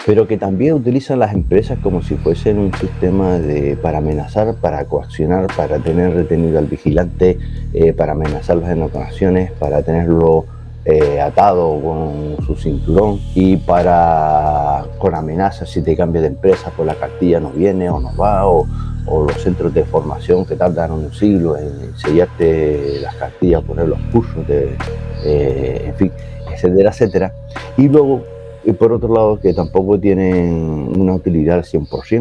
pero que también utilizan las empresas como si fuesen un sistema para amenazar, para coaccionar, para tener retenido al vigilante, para amenazarlos en ocasiones, para tenerlo atado con su cinturón y con amenazas si te cambia de empresa, pues la cartilla no viene o no va, o los centros de formación que tardan un siglo en sellarte las cartillas, poner los cursos, en fin, etcétera, etcétera. Y luego, por otro lado, que tampoco tienen una utilidad al 100%.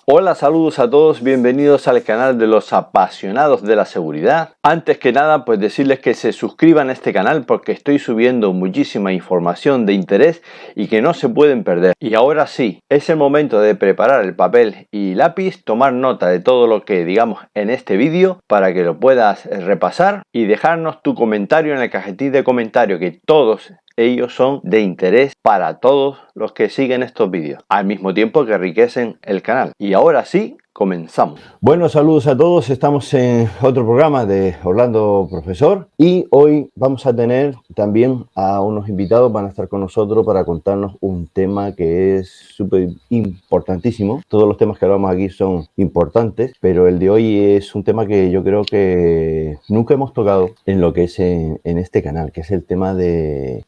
Hola, saludos a todos, bienvenidos al canal de los apasionados de la seguridad. Antes que nada, pues decirles que se suscriban a este canal porque estoy subiendo muchísima información de interés y que no se pueden perder. Y ahora sí, es el momento de preparar el papel y lápiz, tomar nota de todo lo que digamos en este vídeo para que lo puedas repasar y dejarnos tu comentario en el cajetín de comentarios, que todos ellos son de interés para todos los que siguen estos vídeos, al mismo tiempo que enriquecen el canal. Y ahora sí, comenzamos. Bueno, saludos a todos. Estamos en otro programa de Orlando Profesor y hoy vamos a tener también a unos invitados. Van a estar con nosotros para contarnos un tema que es súper importantísimo. Todos los temas que hablamos aquí son importantes, pero el de hoy es un tema que yo creo que nunca hemos tocado en lo que es en este canal, que es el tema de...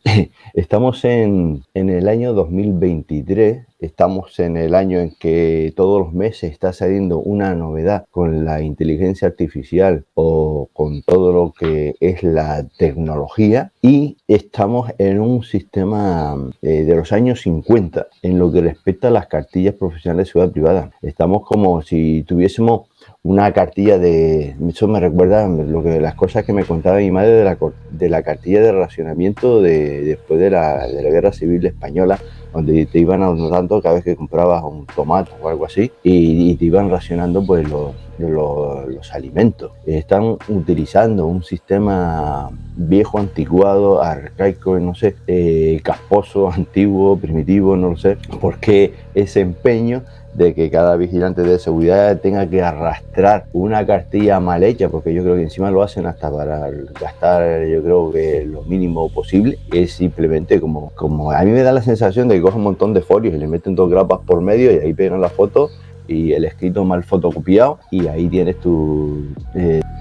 Estamos en el año 2023. Estamos en el año en que todos los meses está saliendo una novedad con la inteligencia artificial o con todo lo que es la tecnología, y estamos en un sistema de los años 50 en lo que respecta a las cartillas profesionales de seguridad privada. Estamos como si tuviésemos una cartilla de... Eso me recuerda las cosas que me contaba mi madre de la cartilla de racionamiento después de la Guerra Civil Española, donde te iban anotando cada vez que comprabas un tomate o algo así y te iban racionando pues los alimentos. Están utilizando un sistema viejo, anticuado, arcaico, no sé, casposo, antiguo, primitivo, no lo sé, porque ese empeño de que cada vigilante de seguridad tenga que arrastrar una cartilla mal hecha, porque yo creo que encima lo hacen hasta para gastar, yo creo que lo mínimo posible. Es simplemente como a mí me da la sensación de que cogen un montón de folios y le meten dos grapas por medio y ahí pegan la foto y el escrito mal fotocopiado, y ahí tienes tu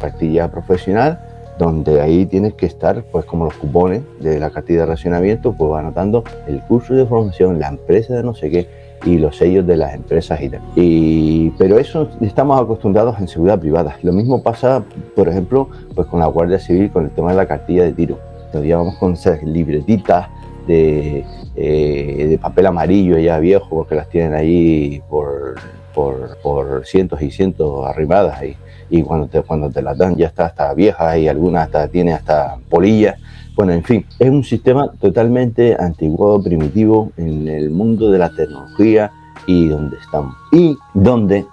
cartilla profesional, donde ahí tienes que estar pues como los cupones de la cartilla de racionamiento, pues anotando el curso de formación, la empresa de no sé qué y los sellos de las empresas y tal. Pero eso estamos acostumbrados en seguridad privada. Lo mismo pasa, por ejemplo, pues con la Guardia Civil, con el tema de la cartilla de tiro. Todavía vamos con esas libretitas de papel amarillo ya viejo, porque las tienen ahí por cientos y cientos arrimadas ahí. Y cuando te las dan ya está hasta vieja, y algunas tiene hasta polillas. Bueno, en fin, es un sistema totalmente antiguo, primitivo en el mundo de la tecnología y donde estamos. Y donde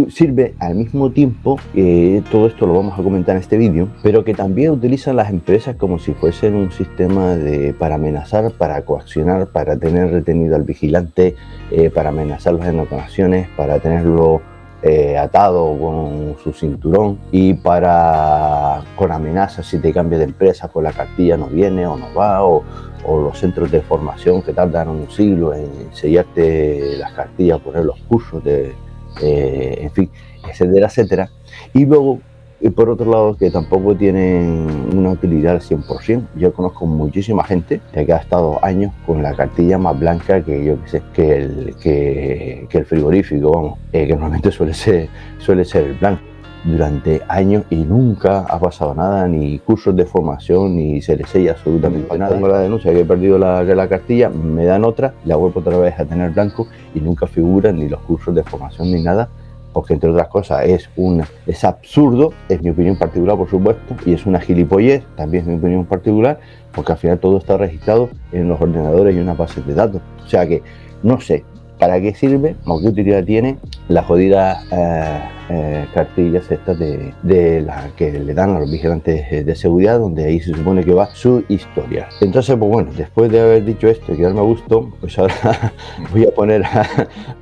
sirve al mismo tiempo, todo esto lo vamos a comentar en este vídeo, pero que también utilizan las empresas como si fuesen un sistema para amenazar, para coaccionar, para tener retenido al vigilante, para amenazarlos en ocasiones, para tenerlo atado con su cinturón y con amenazas si te cambia de empresa, pues la cartilla no viene o no va, o los centros de formación que tardan un siglo en sellarte las cartillas, poner los cursos, en fin, etcétera, etcétera. Y luego, por otro lado, que tampoco tienen una utilidad al 100%. Yo conozco muchísima gente que ha estado años con la cartilla más blanca que el frigorífico, vamos, que normalmente suele ser el blanco, durante años, y nunca ha pasado nada, ni cursos de formación, ni se les sella absolutamente nada. Tengo la denuncia que he perdido la cartilla, me dan otra, la vuelvo otra vez a tener blanco y nunca figuran ni los cursos de formación ni nada, porque entre otras cosas es absurdo, es mi opinión particular por supuesto, y es una gilipollez, también es mi opinión particular, porque al final todo está registrado en los ordenadores y una base de datos. O sea que no sé para qué sirve o qué utilidad tiene las jodidas cartillas estas de las que le dan a los vigilantes de seguridad, donde ahí se supone que va su historia. Entonces, pues bueno, después de haber dicho esto y quedarme a gusto, pues ahora voy a poner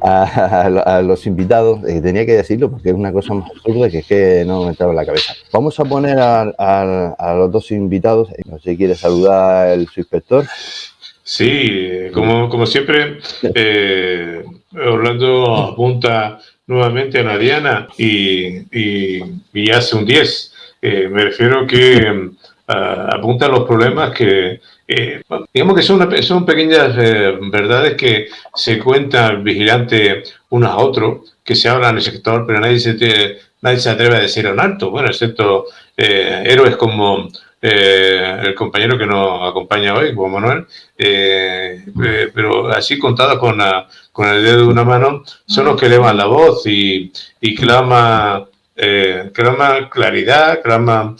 a los invitados. Tenía que decirlo porque es una cosa más absurda que no me entraba en la cabeza. Vamos a poner a los dos invitados. No sé si quiere saludar el subinspector. Sí, como siempre, Orlando apunta nuevamente a Diana y hace un 10. Me refiero que apunta a los problemas que, digamos que son pequeñas verdades que se cuentan al vigilante unos a otros, que se hablan en el sector, pero nadie se atreve a decir en alto, bueno, excepto héroes como el compañero que nos acompaña hoy, Juan Manuel, pero así contados con el dedo de una mano, son los que elevan la voz y clama claridad, clama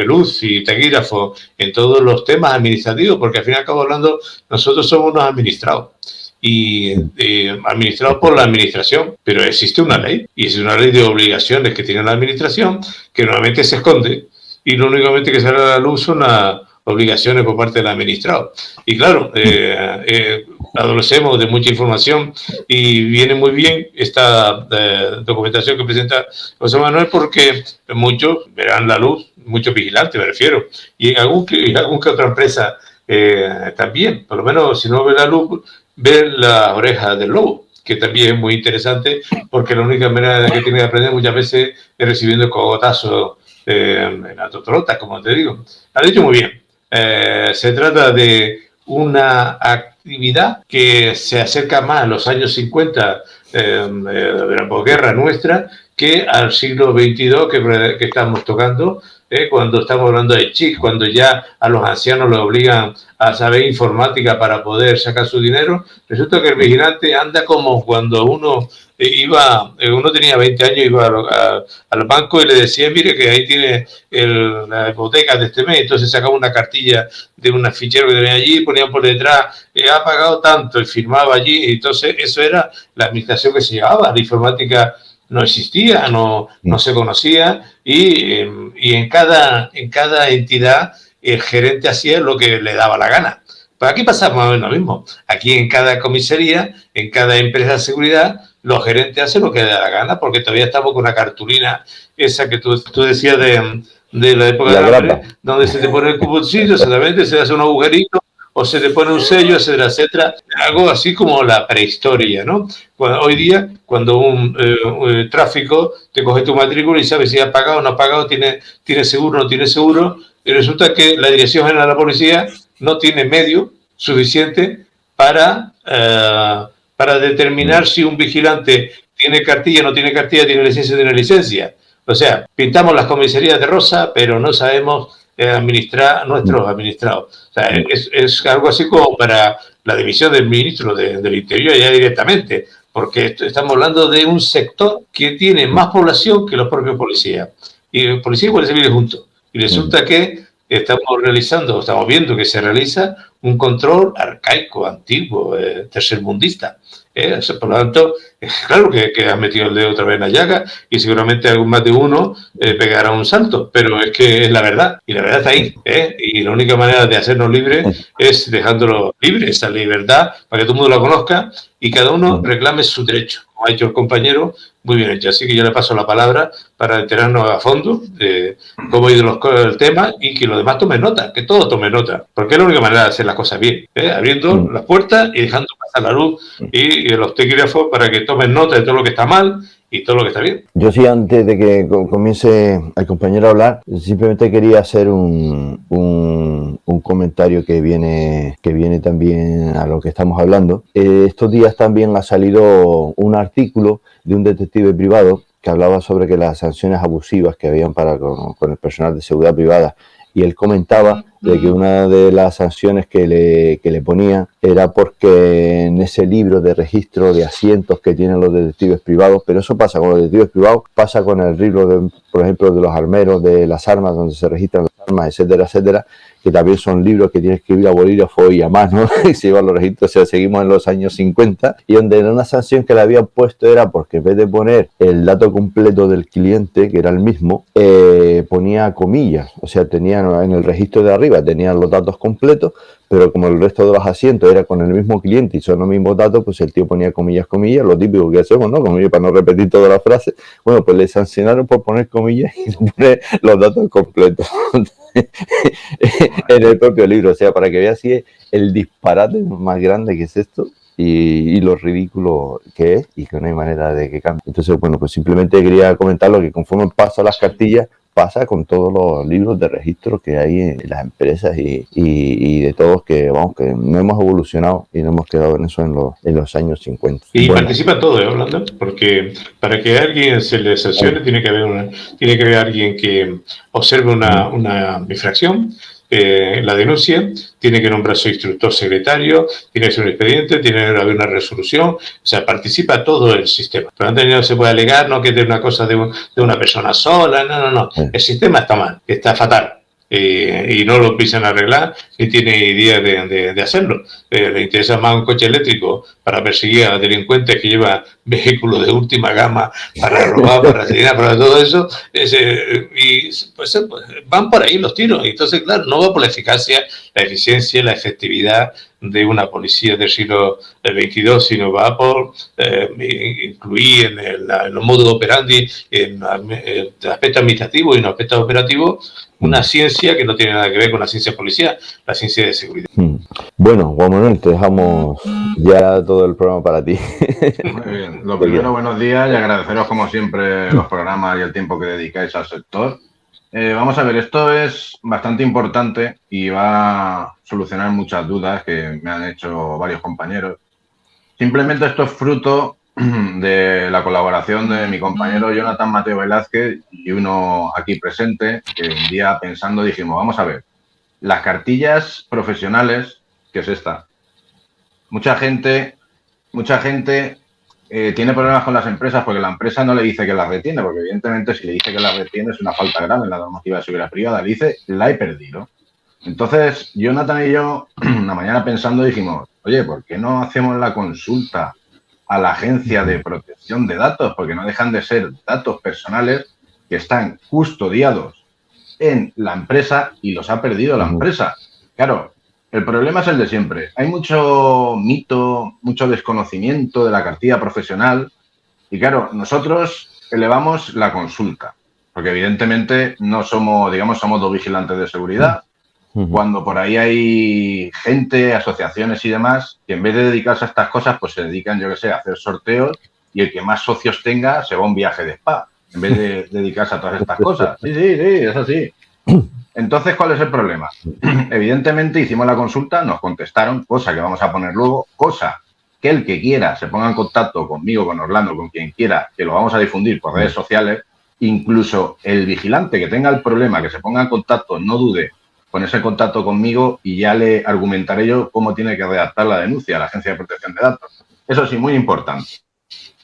luz y taquígrafo en todos los temas administrativos, porque al fin y al cabo hablando, nosotros somos unos administrados. Y administrados por la administración, pero existe una ley, y es una ley de obligaciones que tiene la administración, que normalmente se esconde, y lo únicamente que sale a la luz son las obligaciones por parte del administrado. Y claro, adolecemos de mucha información y viene muy bien esta documentación que presenta José Manuel, porque muchos verán la luz, muchos vigilantes me refiero, y en algún que otra empresa también, por lo menos si no ve la luz, ve la oreja del lobo, que también es muy interesante, porque la única manera que tiene de aprender muchas veces es recibiendo cogotazos en la totorota, como te digo. Has dicho muy bien. Se trata de una actividad que se acerca más a los años 50 de la posguerra nuestra que al siglo XXII que estamos tocando, cuando estamos hablando de chip, cuando ya a los ancianos les obligan a saber informática para poder sacar su dinero. Resulta que el vigilante anda como cuando uno uno tenía 20 años, iba al banco y le decía, mire que ahí tiene la hipoteca de este mes. Entonces sacaba una cartilla de un fichero que tenía allí, ponían por detrás, ha pagado tanto, y firmaba allí. Entonces eso era la administración que se llevaba. La informática no existía, no se conocía, y en cada entidad el gerente hacía lo que le daba la gana. Pues aquí pasa más o menos lo mismo. Aquí en cada comisaría, en cada empresa de seguridad, los gerentes hacen lo que les da la gana, porque todavía estamos con una cartulina esa que tú decías de la época de hambre, donde se te pone el cuponcillo, exactamente, se hace un agujerito, o se te pone un sello, etcétera, etcétera. Algo así como la prehistoria, ¿no? Hoy día, cuando un tráfico te coge tu matrícula y sabe si ha pagado o no ha pagado, tiene seguro o no tiene seguro, y resulta que la Dirección General de la Policía no tiene medio suficiente para determinar si un vigilante tiene cartilla, no tiene cartilla, tiene licencia o no tiene licencia. O sea, pintamos las comisarías de rosa, pero no sabemos administrar a nuestros administrados. O sea, es algo así como para la división del ministro del Interior ya directamente, porque estamos hablando de un sector que tiene más población que los propios policías. Y policía y guardia civil juntos. Y resulta que estamos viendo que se realiza un control arcaico, antiguo, tercermundista. Por lo tanto, claro que has metido el dedo otra vez en la llaga y seguramente algún más de uno pegará un salto, pero es que es la verdad, y la verdad está ahí. Y la única manera de hacernos libres es dejándolo libre, esa libertad, para que todo el mundo la conozca y cada uno reclame su derecho, como ha hecho el compañero, muy bien hecho. Así que yo le paso la palabra para enterarnos a fondo de cómo ha ido el tema y que los demás tomen nota, que todos tomen nota, porque es la única manera de hacer las cosas bien, abriendo las puertas y dejando pasar la luz y los taquígrafos para que tomen nota de todo lo que está mal y todo lo que está bien. Yo sí, antes de que comience el compañero a hablar, simplemente quería hacer un comentario que viene también a lo que estamos hablando. Estos días también ha salido un artículo de un detective privado que hablaba sobre que las sanciones abusivas que habían con el personal de seguridad privada, y él comentaba de que una de las sanciones que le ponía era porque en ese libro de registro de asientos que tienen los detectives privados, pero eso pasa con los detectives privados, pasa con el libro, por ejemplo, de los armeros, de las armas, donde se registran las armas, armas, etcétera, etcétera, que también son libros que tienes que escribir a bolígrafo y a mano y se llevan los registros. O sea, seguimos en los años 50, y donde una sanción que le habían puesto era porque en vez de poner el dato completo del cliente, que era el mismo, ponía comillas. O sea, tenían en el registro de arriba tenían los datos completos, pero como el resto de los asientos era con el mismo cliente y son los mismos datos, pues el tío ponía comillas, comillas, lo típico que hacemos, ¿no? Comillas para no repetir toda la frase. Bueno, pues le sancionaron por poner comillas y no poner los datos completos en el propio libro. O sea, para que veas si el disparate más grande que es esto y lo ridículo que es, y que no hay manera de que cambie. Entonces, bueno, pues simplemente quería comentarlo, que conforme paso las cartillas, pasa con todos los libros de registro que hay en las empresas y de todos, que vamos, que no hemos evolucionado y no hemos quedado en eso en los años 50. Y bueno, participa todo, Orlando, porque para que a alguien se le sancione tiene que haber alguien que observe una infracción, la denuncia, tiene que nombrar su instructor secretario, tiene que ser un expediente, tiene que haber una resolución, o sea, participa todo el sistema. Pero antes no se puede alegar, no, que es una cosa de una persona sola, no. El sistema está mal, está fatal. Y no lo piensan arreglar ni tiene idea de hacerlo. Le interesa más un coche eléctrico para perseguir a delincuentes que llevan vehículos de última gama para robar, para asesinar, para todo eso. Y pues van por ahí los tiros. Entonces, claro, no va por la eficacia, la eficiencia, la efectividad de una policía del siglo XXII, sino va por incluir en los modus operandi, en el aspecto administrativo y en el aspecto operativo, una ciencia que no tiene nada que ver con la ciencia policial, la ciencia de seguridad. Bueno, Juan Manuel, te dejamos ya todo el programa para ti. Muy bien. Lo primero, buenos días y agradeceros como siempre los programas y el tiempo que dedicáis al sector. Vamos a ver, esto es bastante importante y va a solucionar muchas dudas que me han hecho varios compañeros. Simplemente esto es fruto de la colaboración de mi compañero Jonathan Mateo Velázquez y uno aquí presente, que un día pensando dijimos, vamos a ver, las cartillas profesionales, que es esta. Mucha gente tiene problemas con las empresas porque la empresa no le dice que las retiene, porque evidentemente si le dice que las retiene es una falta grave en la normativa de seguridad privada. Le dice, la he perdido. Entonces, Jonathan y yo, una mañana pensando, dijimos, oye, ¿por qué no hacemos la consulta a la Agencia de Protección de Datos? Porque no dejan de ser datos personales que están custodiados en la empresa y los ha perdido la empresa. Claro, el problema es el de siempre. Hay mucho mito, mucho desconocimiento de la cartilla profesional y, claro, nosotros elevamos la consulta, porque evidentemente no somos, digamos, somos dos vigilantes de seguridad, cuando por ahí hay gente, asociaciones y demás, que en vez de dedicarse a estas cosas, pues se dedican, yo qué sé, a hacer sorteos y el que más socios tenga se va a un viaje de spa, en vez de dedicarse a todas estas cosas. Sí, es así. Entonces, ¿cuál es el problema? Evidentemente hicimos la consulta, nos contestaron, cosa que vamos a poner luego, cosa que el que quiera se ponga en contacto conmigo, con Orlando, con quien quiera, que lo vamos a difundir por redes sociales, incluso el vigilante que tenga el problema, que se ponga en contacto, no dude, ponerse en contacto conmigo y ya le argumentaré yo cómo tiene que redactar la denuncia a la Agencia de Protección de Datos. Eso sí, muy importante.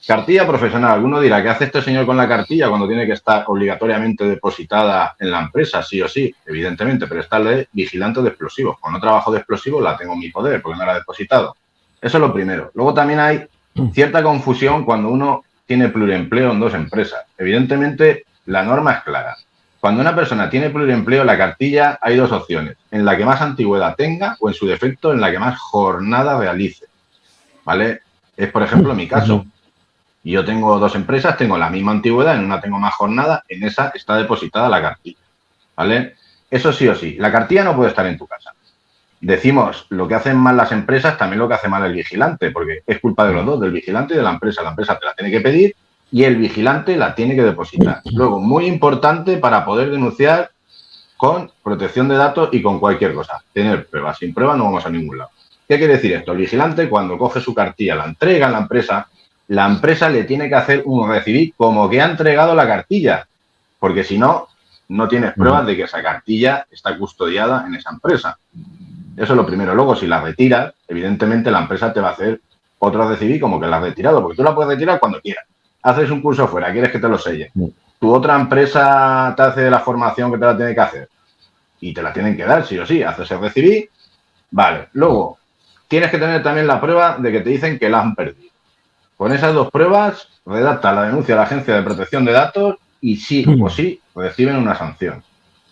Cartilla profesional. Alguno dirá, ¿qué hace este señor con la cartilla cuando tiene que estar obligatoriamente depositada en la empresa? Sí o sí, evidentemente, pero está de vigilante de explosivos. Cuando no trabajo de explosivos la tengo en mi poder porque no la he depositado. Eso es lo primero. Luego también hay cierta confusión cuando uno tiene pluriempleo en dos empresas. Evidentemente, la norma es clara. Cuando una persona tiene pluriempleo, en la cartilla hay dos opciones. En la que más antigüedad tenga o, en su defecto, en la que más jornada realice. ¿Vale? Es, por ejemplo, mi caso. Yo tengo dos empresas, tengo la misma antigüedad, en una tengo más jornada, en esa está depositada la cartilla. ¿Vale? Eso sí o sí. La cartilla no puede estar en tu casa. Decimos lo que hacen mal las empresas, también lo que hace mal el vigilante, porque es culpa de los dos, del vigilante y de la empresa. La empresa te la tiene que pedir y el vigilante la tiene que depositar. Luego, muy importante para poder denunciar con protección de datos y con cualquier cosa. Tener pruebas. Sin pruebas no vamos a ningún lado. ¿Qué quiere decir esto? El vigilante, cuando coge su cartilla, la entrega a la empresa le tiene que hacer un recibir como que ha entregado la cartilla, porque si no, no tienes pruebas de que esa cartilla está custodiada en esa empresa. Eso es lo primero. Luego, si la retiras, evidentemente la empresa te va a hacer otro recibir como que la has retirado, porque tú la puedes retirar cuando quieras. Haces un curso fuera, quieres que te lo selle. Tu otra empresa te hace la formación que te la tiene que hacer. y te la tienen que dar, sí o sí. Haces el recibí, vale. Luego, tienes que tener también la prueba de que te dicen que la han perdido. Con esas 2 pruebas, redacta la denuncia a la Agencia de Protección de Datos y sí o sí reciben una sanción.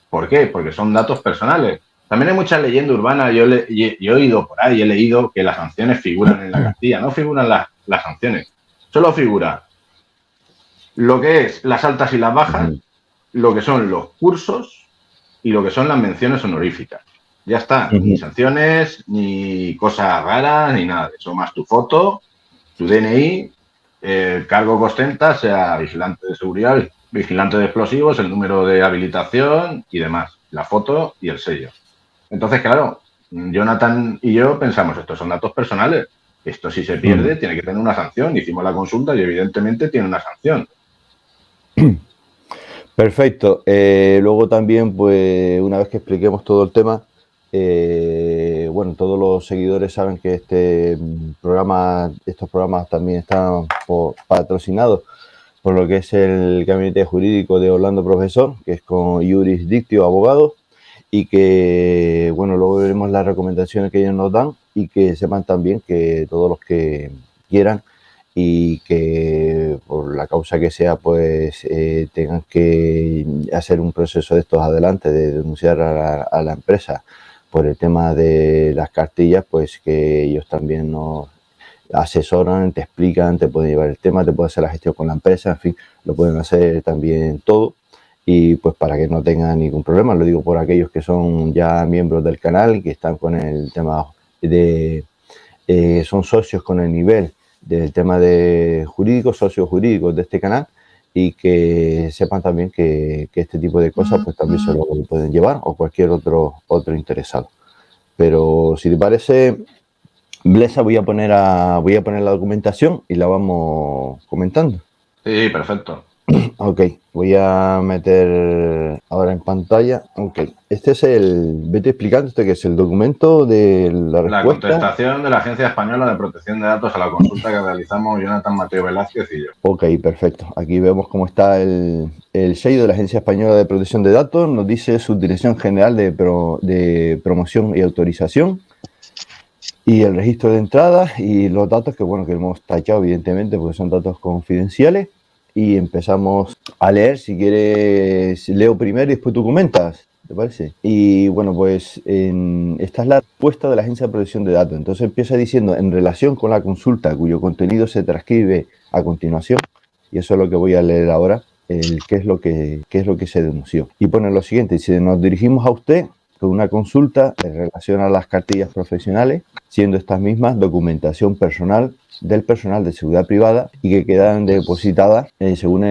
¿Por qué? Porque son datos personales. También hay mucha leyenda urbana. Yo he oído por ahí, he leído que las sanciones figuran en la cartilla. No figuran las sanciones. Solo figura lo que es las altas y las bajas, lo que son los cursos y lo que son las menciones honoríficas. Ya está. Ni sanciones, ni cosas raras, ni nada de eso. Más tu foto, tu DNI, el cargo que ostenta, sea vigilante de seguridad, vigilante de explosivos, el número de habilitación y demás, la foto y el sello. Entonces, claro, Jonathan y yo pensamos, estos son datos personales, esto si se pierde tiene que tener una sanción. Hicimos la consulta y evidentemente tiene una sanción. Perfecto. Luego también, pues, una vez que expliquemos todo el tema, bueno, todos los seguidores saben que estos programas también están patrocinados por lo que es el Gabinete Jurídico de Orlando Profesor, que es con Jurisdictio Abogados, y que, bueno, luego veremos las recomendaciones que ellos nos dan y que sepan también que todos los que quieran y que por la causa que sea, pues tengan que hacer un proceso de estos adelante, de denunciar a la empresa por el tema de las cartillas, pues que ellos también nos asesoran, te explican, te pueden llevar el tema, te pueden hacer la gestión con la empresa, en fin, lo pueden hacer también todo. Y pues para que no tengan ningún problema, lo digo por aquellos que son ya miembros del canal, que están con el tema de, son socios con el nivel del tema de jurídicos, socios jurídicos de este canal, y que sepan también que este tipo de cosas pues también se lo pueden llevar o cualquier otro interesado. Pero si te parece, Blesa, voy a poner la documentación y la vamos comentando. Sí, perfecto. Ok, voy a meter ahora en pantalla. Ok, este es vete explicando, que es el documento de la respuesta. La contestación de la Agencia Española de Protección de Datos a la consulta que realizamos Jonathan Mateo Velázquez y yo. Ok, perfecto. Aquí vemos cómo está el sello de la Agencia Española de Protección de Datos. Nos dice Subdirección General de Promoción y Autorización. Y el registro de entradas y los datos que, bueno, que hemos tachado evidentemente porque son datos confidenciales. Y empezamos a leer. Si quieres, leo primero y después tú comentas, ¿te parece? Y bueno, pues esta es la respuesta de la Agencia de Protección de Datos. Entonces empieza diciendo, en relación con la consulta cuyo contenido se transcribe a continuación, y eso es lo que voy a leer ahora, qué es lo que se denunció. Y pone lo siguiente, dice, nos dirigimos a usted con una consulta en relación a las cartillas profesionales, siendo estas mismas documentación personal del personal de seguridad privada y que quedan depositadas según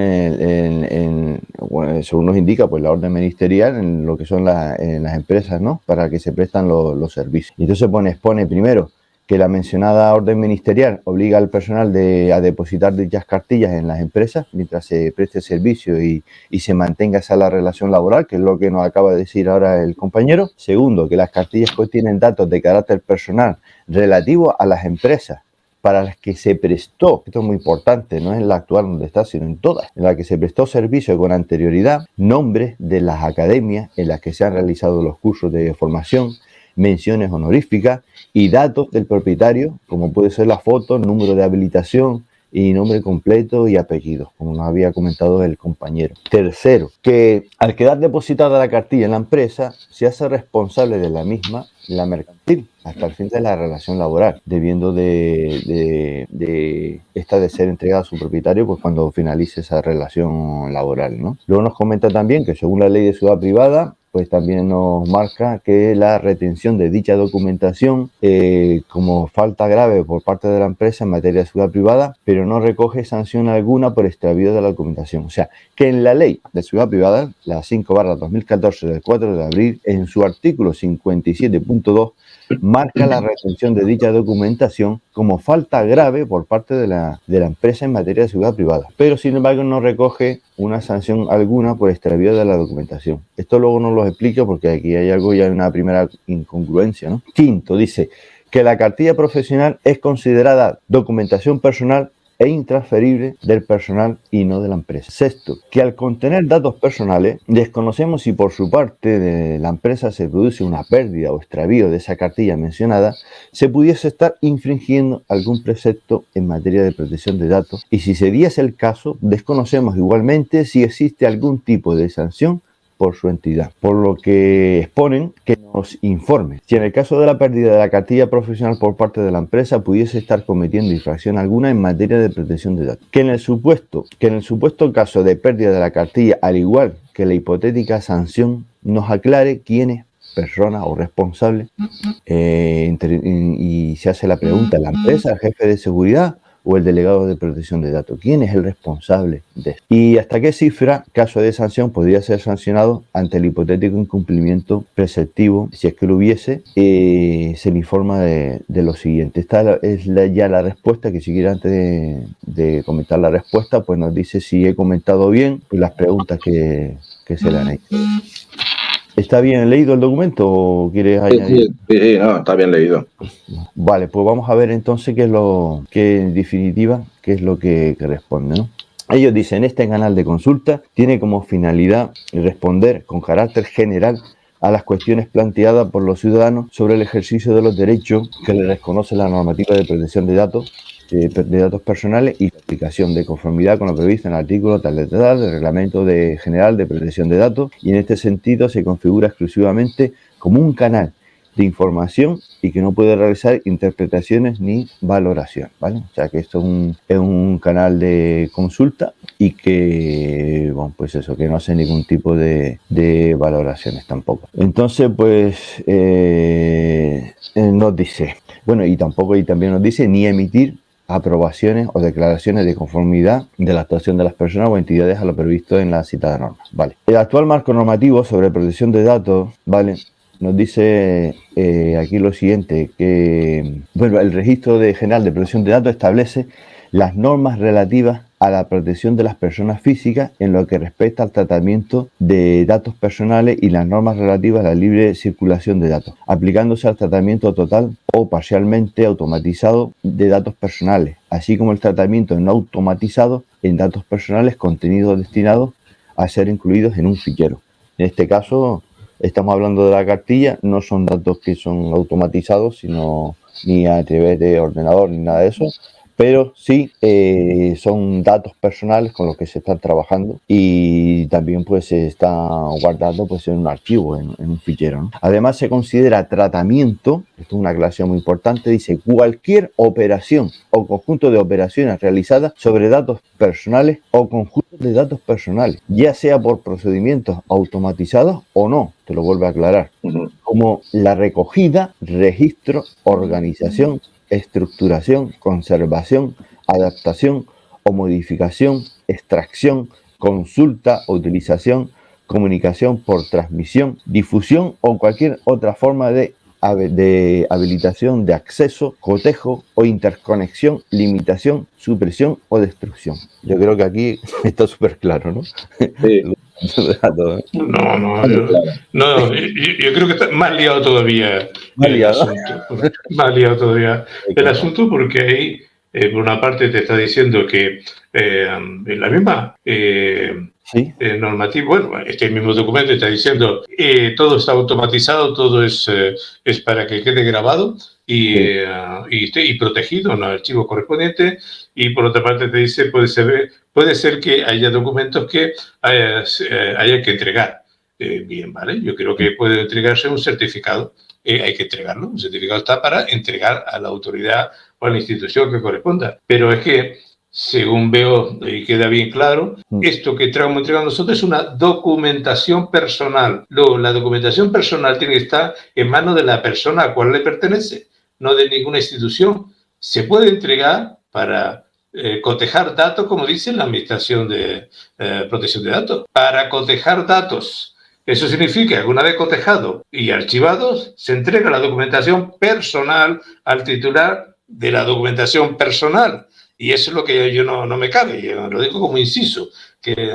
nos indica pues la orden ministerial en lo que son en las empresas, ¿no? Para que se prestan los servicios. Y entonces expone primero que la mencionada orden ministerial obliga al personal a depositar dichas cartillas en las empresas mientras se preste servicio y se mantenga esa la relación laboral, que es lo que nos acaba de decir ahora el compañero. Segundo, que las cartillas contienen datos de carácter personal relativos a las empresas para las que se prestó, esto es muy importante, no es en la actual donde está, sino en todas, en la que se prestó servicio con anterioridad, nombres de las academias en las que se han realizado los cursos de formación, menciones honoríficas y datos del propietario, como puede ser la foto, número de habilitación y nombre completo y apellido, como nos había comentado el compañero. Tercero, que al quedar depositada la cartilla en la empresa, se hace responsable de la misma la mercantil hasta el fin de la relación laboral, debiendo de ser entregada a su propietario pues cuando finalice esa relación laboral, ¿no? Luego nos comenta también que según la ley de seguridad privada, pues también nos marca que la retención de dicha documentación como falta grave por parte de la empresa en materia de seguridad privada, pero no recoge sanción alguna por extravío de la documentación. O sea, que en la ley de seguridad privada, la 5/2014 del 4 de abril, en su artículo 57.2, marca la retención de dicha documentación como falta grave por parte de la empresa en materia de seguridad privada, pero sin embargo no recoge una sanción alguna por extravío de la documentación. Esto luego nos lo explica porque aquí hay algo, ya una primera incongruencia, ¿no? Quinto, dice que la cartilla profesional es considerada documentación personal e intransferible del personal y no de la empresa. Sexto, que al contener datos personales, desconocemos si por su parte de la empresa se produce una pérdida o extravío de esa cartilla mencionada, se pudiese estar infringiendo algún precepto en materia de protección de datos, y si se diese el caso, desconocemos igualmente si existe algún tipo de sanción por su entidad, por lo que exponen que nos informe si en el caso de la pérdida de la cartilla profesional por parte de la empresa pudiese estar cometiendo infracción alguna en materia de protección de datos. Que en el supuesto caso de pérdida de la cartilla, al igual que la hipotética sanción, nos aclare quién es persona o responsable, y se hace la pregunta: ¿la empresa, el jefe de seguridad o el delegado de protección de datos? ¿Quién es el responsable de esto? ¿Y hasta qué cifra, caso de sanción, podría ser sancionado ante el hipotético incumplimiento preceptivo? Si es que lo hubiese, se le informa de lo siguiente. Esta es ya la respuesta, que si quiere, antes de comentar la respuesta, pues nos dice si he comentado bien y las preguntas que se le han hecho. ¿Está bien leído el documento o quieres añadir? Sí, no, está bien leído. Vale, pues vamos a ver entonces en definitiva, qué es lo que responde, ¿no? Ellos dicen: este canal de consulta tiene como finalidad responder con carácter general a las cuestiones planteadas por los ciudadanos sobre el ejercicio de los derechos que les reconoce la normativa de protección de datos personales y su aplicación de conformidad con lo previsto en el artículo tal del Reglamento General de Protección de Datos, y en este sentido se configura exclusivamente como un canal de información y que no puede realizar interpretaciones ni valoración, ¿vale? O sea que esto es un canal de consulta y que, bueno, pues eso, que no hace ningún tipo de valoraciones tampoco. Entonces, pues nos dice, bueno, y también nos dice ni emitir aprobaciones o declaraciones de conformidad de la actuación de las personas o entidades a lo previsto en la citada norma, ¿vale? El actual marco normativo sobre protección de datos, ¿vale?, nos dice aquí lo siguiente, que bueno, el Registro General de Protección de Datos establece las normas relativas a la protección de las personas físicas en lo que respecta al tratamiento de datos personales y las normas relativas a la libre circulación de datos, aplicándose al tratamiento total o parcialmente automatizado de datos personales, así como el tratamiento no automatizado en datos personales contenidos destinados a ser incluidos en un fichero. En este caso, estamos hablando de la cartilla, no son datos que son automatizados, sino ni a través de ordenador ni nada de eso, pero sí son datos personales con los que se están trabajando y también pues se está guardando pues en un archivo, en un fichero, ¿no? Además se considera tratamiento, esto es una aclaración muy importante, dice cualquier operación o conjunto de operaciones realizadas sobre datos personales o conjuntos de datos personales, ya sea por procedimientos automatizados o no, te lo vuelvo a aclarar, como la recogida, registro, organización, estructuración, conservación, adaptación o modificación, extracción, consulta, utilización, comunicación por transmisión, difusión o cualquier otra forma de habilitación de acceso, cotejo o interconexión, limitación, supresión o destrucción. Yo creo que aquí está súper claro, ¿no? Sí. Yo creo que está más liado todavía el asunto. Más liado todavía el asunto, porque ahí, por una parte, te está diciendo que en la misma normativa, bueno, este mismo documento está diciendo todo está automatizado, todo es para que quede grabado y protegido en el archivo correspondiente, y por otra parte te dice puede ser que haya documentos que haya que entregar. Bien, vale, yo creo que puede entregarse un certificado, hay que entregarlo, un certificado está para entregar a la autoridad o a la institución que corresponda, pero es que según veo y queda bien claro, esto que estamos entregando nosotros es una documentación personal. Luego, la documentación personal tiene que estar en manos de la persona a la cual le pertenece, no de ninguna institución. Se puede entregar para cotejar datos, como dice la Administración de Protección de Datos, para cotejar datos. Eso significa que una vez cotejado y archivados, se entrega la documentación personal al titular de la documentación personal. Y eso es lo que yo no me cabe, yo lo digo como inciso, que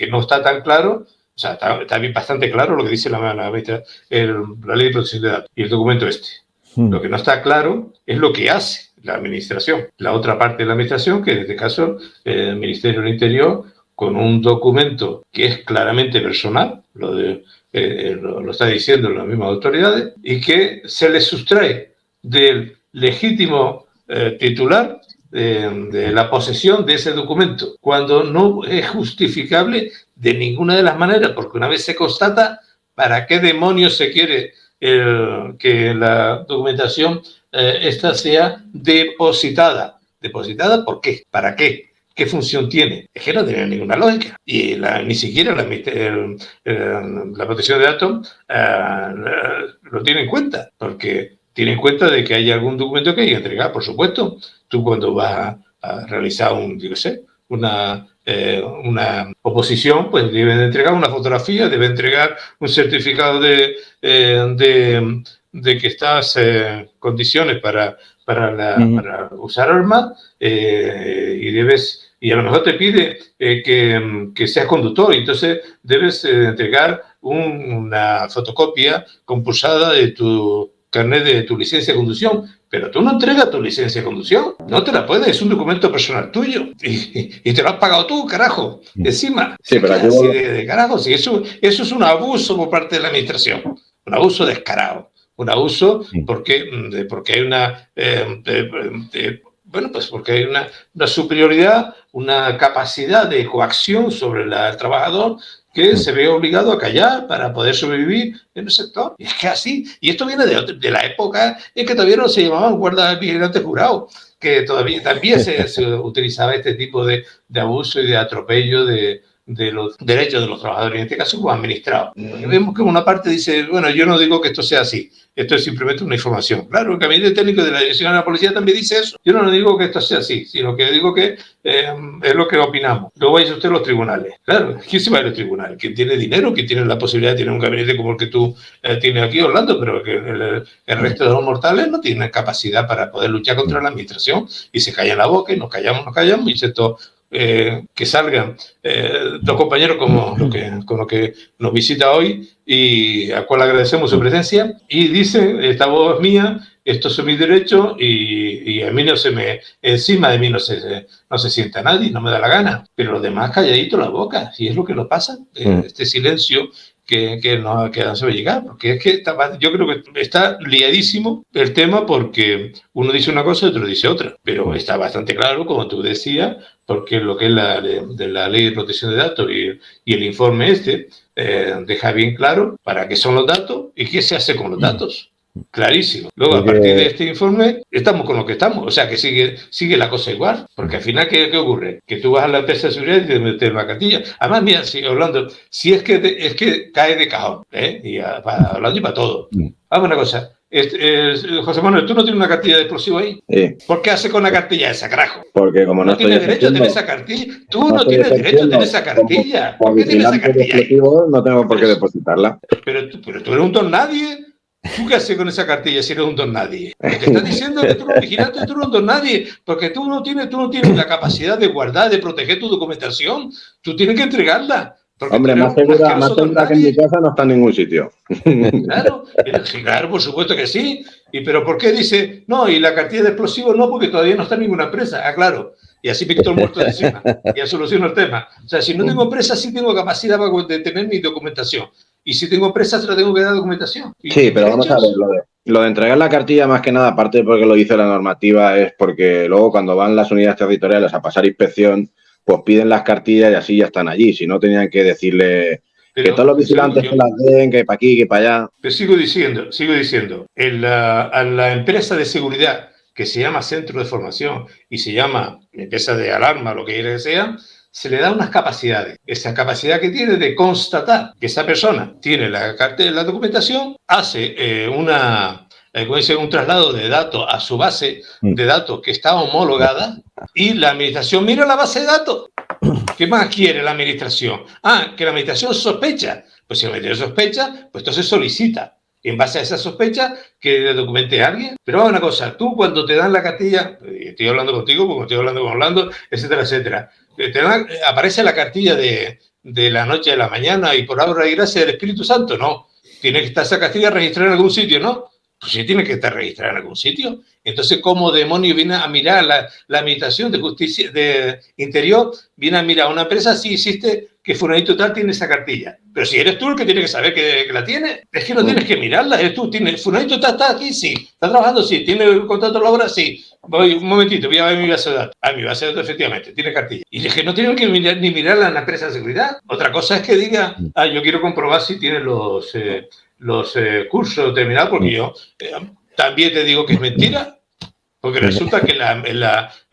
no está tan claro, o sea, está bastante claro lo que dice la Ley de Protección de Datos y el documento este. Lo que no está claro es lo que hace. la administración. La otra parte de la administración, que en este caso el Ministerio del Interior, con un documento que es claramente personal, lo está diciendo las mismas autoridades, y que se le sustrae del legítimo titular de la posesión de ese documento, cuando no es justificable de ninguna de las maneras, porque una vez se constata, ¿para qué demonios se quiere que la documentación esta sea depositada? ¿Depositada por qué? ¿Para qué? ¿Qué función tiene? Es que no tiene ninguna lógica. Y ni siquiera la protección de datos lo tiene en cuenta, porque tiene en cuenta de que hay algún documento que hay que entregar, por supuesto. Tú cuando vas a realizar una oposición, pues deben entregar una fotografía, deben entregar un certificado de que estás en condiciones para usar armas, y a lo mejor te pide que seas conductor, y entonces debes entregar una fotocopia compulsada de tu carnet de tu licencia de conducción, pero tú no entregas tu licencia de conducción, no te la puedes, es un documento personal tuyo, y te lo has pagado tú, carajo, encima. Sí, pero aquí así de carajo, sí, eso es un abuso por parte de la administración, un abuso descarado. Un abuso porque hay una pues porque hay una superioridad, una capacidad de coacción sobre el trabajador que se ve obligado a callar para poder sobrevivir en el sector. Y es que así, y esto viene de la época en que todavía no se llamaban guardas vigilantes jurados, que todavía también se utilizaba este tipo de abuso y de atropello de los derechos de los trabajadores, en este caso como administrados. Vemos que una parte dice, bueno, yo no digo que esto sea así, esto es simplemente una información. Claro, el gabinete técnico de la Dirección de la Policía también dice eso. Yo no digo que esto sea así, sino que digo que es lo que opinamos. Luego vais usted a los tribunales. Claro, ¿quién se va a los tribunales? ¿Quién tiene dinero? ¿Quién tiene la posibilidad de tener un gabinete como el que tú tienes aquí, Orlando? Pero que el resto de los mortales no tienen capacidad para poder luchar contra la administración, y se callan la boca y nos callamos, y esto que salgan dos compañeros como lo que nos visita hoy, y a cual agradecemos su presencia, y dice, esta voz es mía, estos son mis derechos, y a mí encima de mí no se sienta nadie, no me da la gana, pero los demás calladitos la boca, y es lo que nos pasa, este silencio que no se va a llegar, porque es que yo creo que está liadísimo el tema, porque uno dice una cosa y otro dice otra, pero está bastante claro, como tú decías, porque lo que es la ley de protección de datos y el informe deja bien claro para qué son los datos y qué se hace con los datos. Clarísimo. Luego, a partir de este informe, estamos con lo que estamos. O sea, que sigue la cosa igual. Porque al final, ¿qué ocurre? Que tú vas a la empresa de seguridad y te metes una cartilla. Además, mira, Orlando, si es que cae de cajón, y hablando y para todo. Vamos una cosa. José Manuel, ¿tú no tienes una cartilla de explosivo ahí? Sí. ¿Por qué hace con la cartilla esa, carajo? Porque como no tienes derecho a tener esa cartilla. Tú no tienes derecho a tener esa cartilla. ¿Por qué tienes esa cartilla ahí? No tengo por qué depositarla. Pero tú eres un don nadie. ¿Tú qué haces con esa cartilla si eres un don nadie? Te estás diciendo que tú eres un vigilante, tú eres un don nadie, porque tú no tienes la capacidad de guardar, de proteger tu documentación. Tú tienes que entregarla. Hombre, más segura que en mi casa no está en ningún sitio. Claro, sí, claro, por supuesto que sí. Pero ¿por qué dice, no, y la cartilla de explosivos no, porque todavía no está en ninguna empresa? Ah, claro. Y así me quito el muerto de encima. Y ya soluciono el tema. O sea, si no tengo empresa, sí tengo capacidad de tener mi documentación. Y si tengo empresa, se la tengo que dar documentación. Sí, pero vamos a ver, lo de entregar la cartilla, más que nada, aparte de porque lo dice la normativa, es porque luego cuando van las unidades territoriales a pasar inspección, pues piden las cartillas y así ya están allí. Si no, tenían que decirle que todos los vigilantes que las den, que para aquí, que para allá. Pero sigo diciendo, a la empresa de seguridad que se llama centro de formación y se llama empresa de alarma, lo que quiera que sea, se le da unas capacidades. Esa capacidad que tiene de constatar que esa persona tiene la documentación, hace un traslado de datos a su base de datos que está homologada, y la administración mira la base de datos. ¿Qué más quiere la administración? Que la administración sospecha. Pues si la administración sospecha, pues entonces solicita. Y en base a esa sospecha, que le documente a alguien. Pero vamos a una cosa, tú cuando te dan la cartilla, estoy hablando contigo, porque estoy hablando con Orlando, etcétera, etcétera, aparece la cartilla de la noche a la mañana y por obra y gracia del Espíritu Santo, no. Tiene que estar esa cartilla registrada en algún sitio, ¿no? pues sí tiene que estar registrada en algún sitio. Entonces, ¿cómo demonios viene a mirar la Administración de Justicia de Interior? Viene a mirar a una empresa si existe que fulanito tal tiene esa cartilla. Pero si eres tú el que tiene que saber que la tiene, es que no tienes que mirarla, eres tú. Fulanito tal está aquí, sí. Está trabajando, sí. Tiene el contrato de la obra, sí. Voy, un momentito, voy a ver mi base de datos. Mi base de datos, efectivamente, tiene cartilla. Y es que no tienen que ni mirarla en la empresa de seguridad. Otra cosa es que diga, yo quiero comprobar si tiene los cursos terminados, porque yo también te digo que es mentira. Porque resulta que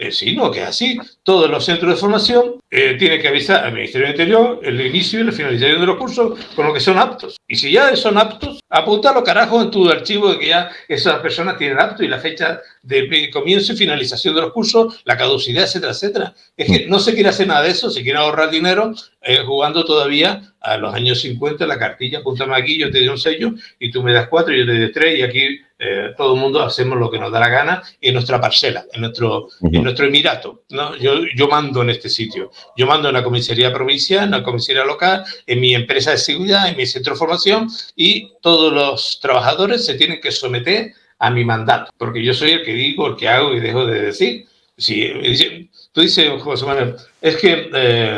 sí, no, que es así. Todos los centros de formación tienen que avisar al Ministerio del Interior el inicio y la finalización de los cursos con lo que son aptos. Y si ya son aptos, apúntalo, carajo, en tu archivo de que ya esas personas tienen apto y la fecha de comienzo y finalización de los cursos, la caducidad, etcétera, etcétera. Es que no se quiere hacer nada de eso, se quiere ahorrar dinero jugando todavía a los años 50, la cartilla, apúntame aquí, yo te doy un sello y tú me das 4, yo te doy 3 y aquí todo el mundo hacemos lo que nos da la gana en nuestra parcela, en nuestro emirato, ¿no? Yo mando en este sitio, yo mando en la comisaría provincial, en la comisaría local, en mi empresa de seguridad, en mi centro de formación y todos los trabajadores se tienen que someter a mi mandato, porque yo soy el que digo, el que hago y dejo de decir. Si tú dices, José Manuel, es que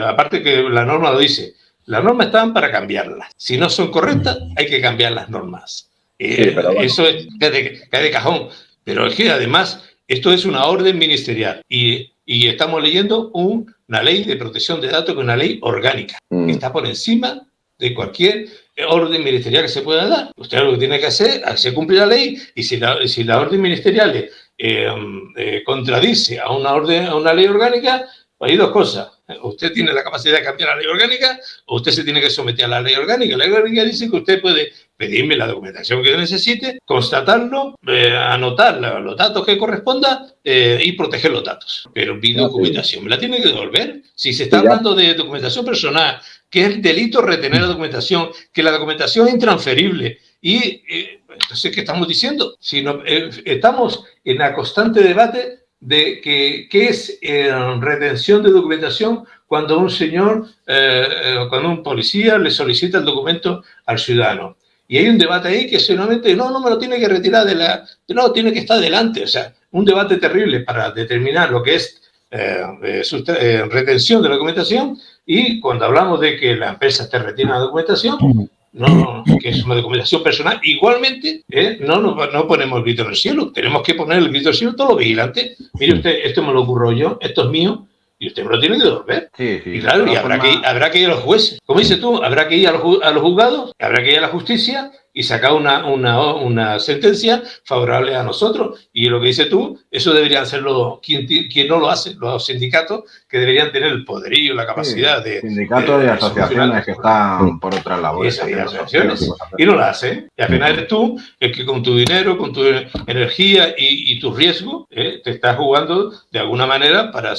aparte que la norma lo dice, las normas están para cambiarlas. Si no son correctas, hay que cambiar las normas. Bueno. Eso es cae de cajón. Pero es que además esto es una orden ministerial y estamos leyendo una ley de protección de datos que es una ley orgánica que está por encima de cualquier orden ministerial que se pueda dar. Usted lo que tiene que hacer es cumplir la ley y si la orden ministerial contradice a una ley orgánica, pues hay dos cosas. Usted tiene la capacidad de cambiar la ley orgánica o usted se tiene que someter a la ley orgánica. La ley orgánica dice que usted puede pedirme la documentación que necesite, constatarlo, anotar los datos que corresponda y proteger los datos. Pero mi documentación me la tiene que devolver. Si se está hablando de documentación personal, que es el delito retener la documentación, que la documentación es intransferible y entonces, ¿qué estamos diciendo? Si no, estamos en la constante debate de qué es retención de documentación cuando cuando un policía le solicita el documento al ciudadano. Y hay un debate ahí que solamente no me lo tiene que retirar no, tiene que estar delante. O sea, un debate terrible para determinar lo que es retención de la documentación y cuando hablamos de que la empresa te retiene la documentación, no, que es una documentación personal. Igualmente, no ponemos el grito en el cielo. Tenemos que poner el grito en el cielo todos los vigilantes. Mire usted, esto me lo ocurro yo, esto es mío, y usted me lo tiene que devolver. Sí. Y claro, y habrá que ir a los jueces. Como dices tú, habrá que ir a los juzgados, habrá que ir a la justicia y sacar una sentencia favorable a nosotros. Y lo que dices tú, eso deberían hacerlo quien no lo hace, los sindicatos, que deberían tener el poderío, la capacidad de... Sindicatos y asociaciones que están por otras labores. Y no lo hacen. Y al final eres tú el que con tu dinero, con tu energía y tu riesgo, te estás jugando de alguna manera para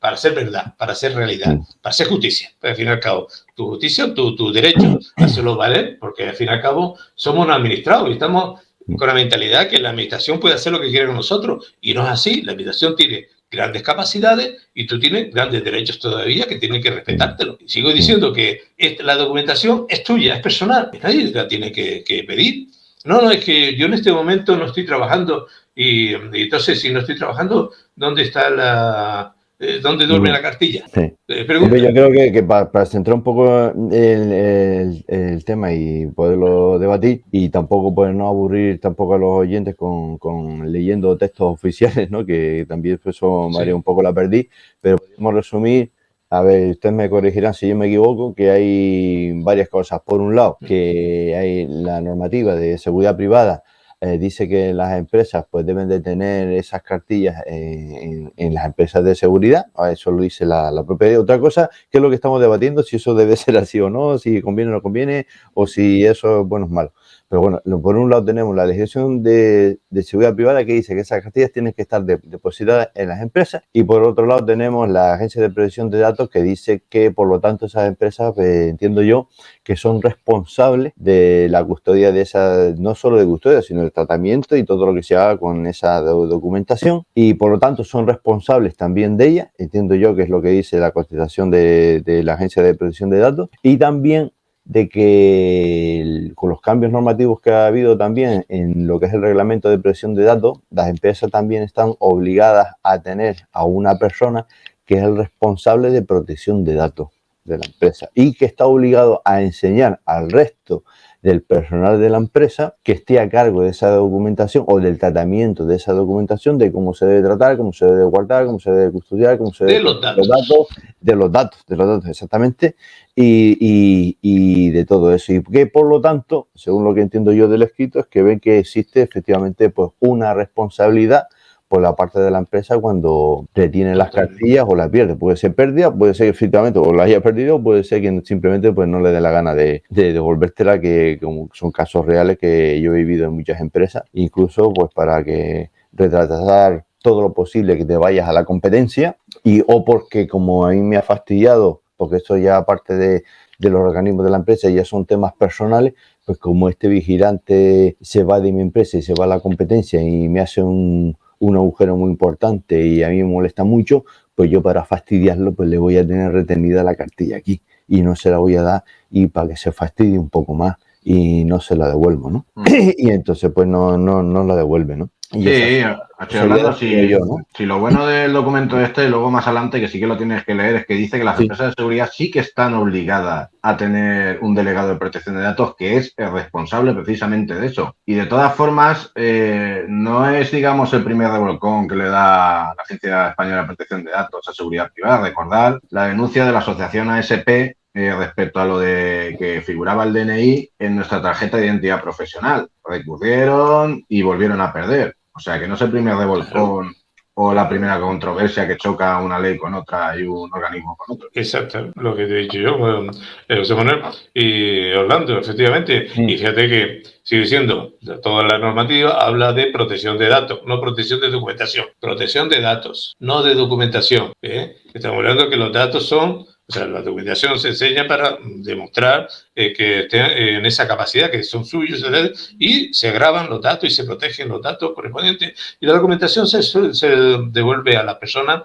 para hacer verdad, para hacer realidad, para hacer justicia. Pero al fin y al cabo, tu justicia, tu derecho, hacerlo valer, porque al fin y al cabo somos un administrado y estamos con la mentalidad que la administración puede hacer lo que quiere con nosotros. Y no es así. La administración tiene grandes capacidades y tú tienes grandes derechos todavía que tienen que respetártelo. Y sigo diciendo que la documentación es tuya, es personal. Nadie la tiene que pedir. No, es que yo en este momento no estoy trabajando y entonces si no estoy trabajando, ¿dónde está ¿dónde duerme la cartilla? Sí. Yo creo que para centrar un poco el tema y poderlo debatir y tampoco pues no aburrir tampoco a los oyentes con leyendo textos oficiales, ¿no? Que también eso me haría un poco la perdí, pero podemos resumir. A ver, ustedes me corregirán si yo me equivoco, que hay varias cosas. Por un lado, que hay la normativa de seguridad privada dice que las empresas pues deben de tener esas cartillas en las empresas de seguridad. Eso lo dice la propia ley. Otra cosa, que es lo que estamos debatiendo, si eso debe ser así o no, si conviene o no conviene, o si eso es bueno o malo. Pero bueno, por un lado tenemos la legislación de seguridad privada que dice que esas cartillas tienen que estar depositadas en las empresas y por otro lado tenemos la Agencia de Protección de Datos que dice que por lo tanto esas empresas, entiendo yo, que son responsables de la custodia de esa, no solo de custodia, sino del tratamiento y todo lo que se haga con esa documentación y por lo tanto son responsables también de ella, entiendo yo que es lo que dice la constitución de la Agencia de Protección de Datos y también de que con los cambios normativos que ha habido también en lo que es el reglamento de protección de datos, las empresas también están obligadas a tener a una persona que es el responsable de protección de datos de la empresa y que está obligado a enseñar al resto del personal de la empresa que esté a cargo de esa documentación o del tratamiento de esa documentación, de cómo se debe tratar, cómo se debe guardar, cómo se debe custodiar, cómo se debe... De los datos, exactamente, y de todo eso. Y que, por lo tanto, según lo que entiendo yo del escrito, es que ven que existe efectivamente pues una responsabilidad por la parte de la empresa cuando retiene las cartillas o las pierde. Puede ser pérdida, puede ser que efectivamente o la haya perdido, puede ser que simplemente pues no le dé la gana de devolvértela, que son casos reales que yo he vivido en muchas empresas, incluso pues para que retrasar todo lo posible que te vayas a la competencia o porque como a mí me ha fastidiado, porque esto ya aparte de los organismos de la empresa ya son temas personales, pues como este vigilante se va de mi empresa y se va a la competencia y me hace un agujero muy importante y a mí me molesta mucho, pues yo para fastidiarlo pues le voy a tener retenida la cartilla aquí y no se la voy a dar y para que se fastidie un poco más y no se la devuelvo, ¿no? Y entonces pues no la devuelve, ¿no? Y sí, estoy hablando, ¿no? si lo bueno del documento este, luego más adelante, que sí que lo tienes que leer, es que dice que las empresas de seguridad sí que están obligadas a tener un delegado de protección de datos que es el responsable precisamente de eso. Y de todas formas, no es, digamos, el primer revolcón que le da la Agencia Española de Protección de Datos a seguridad privada. Recordar la denuncia de la asociación ASP respecto a lo de que figuraba el DNI en nuestra tarjeta de identidad profesional. Recurrieron y volvieron a perder. O sea, que no es el primer revolcón o la primera controversia que choca una ley con otra y un organismo con otro. Exacto, lo que te he dicho yo, José Manuel y Orlando, efectivamente. Y fíjate que sigue siendo, toda la normativa habla de protección de datos, no protección de documentación. Protección de datos, no de documentación. Estamos hablando que los datos son... O sea, la documentación se enseña para demostrar que estén en esa capacidad, que son suyos, y se graban los datos y se protegen los datos correspondientes. Y la documentación se devuelve a la persona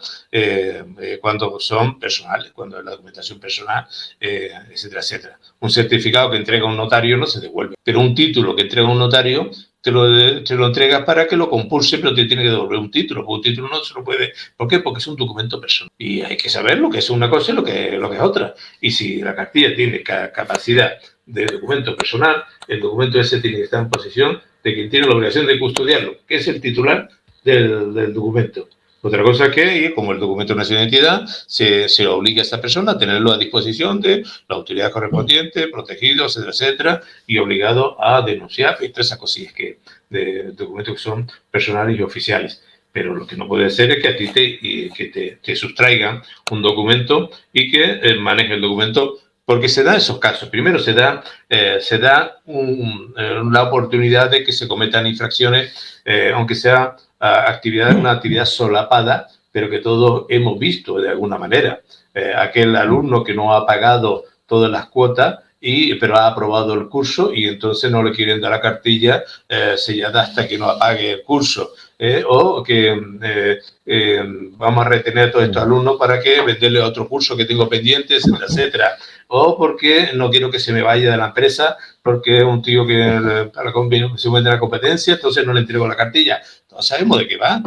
cuando son personales, cuando es la documentación personal, etcétera, etcétera. Un certificado que entrega un notario no se devuelve, pero un título que entrega un notario te lo entregas para que lo compulse, pero te tiene que devolver un título, porque un título no se lo puede. ¿Por qué? Porque es un documento personal. Y hay que saber lo que es una cosa y lo que es otra. Y si la cartilla tiene capacidad de documento personal, el documento ese tiene que estar en posesión de quien tiene la obligación de custodiarlo, que es el titular del documento. Otra cosa es que, como el documento no es una identidad, se obliga a esta persona a tenerlo a disposición de la autoridad correspondiente, protegido, etcétera, etcétera, y obligado a denunciar y todas esas cosillas de documentos que son personales y oficiales. Pero lo que no puede ser es que a ti te sustraigan un documento y que maneje el documento, porque se da esos casos. Primero se da la oportunidad de que se cometan infracciones, aunque sea una actividad solapada, pero que todos hemos visto de alguna manera. Aquel alumno que no ha pagado todas las cuotas, pero ha aprobado el curso y entonces no le quieren dar la cartilla sellada hasta que no apague el curso. O que vamos a retener a todos estos alumnos para que venderle otro curso que tengo pendiente, etcétera, etcétera. O porque no quiero que se me vaya de la empresa porque es un tío que se vende la competencia, entonces no le entrego la cartilla. Todos sabemos de qué va.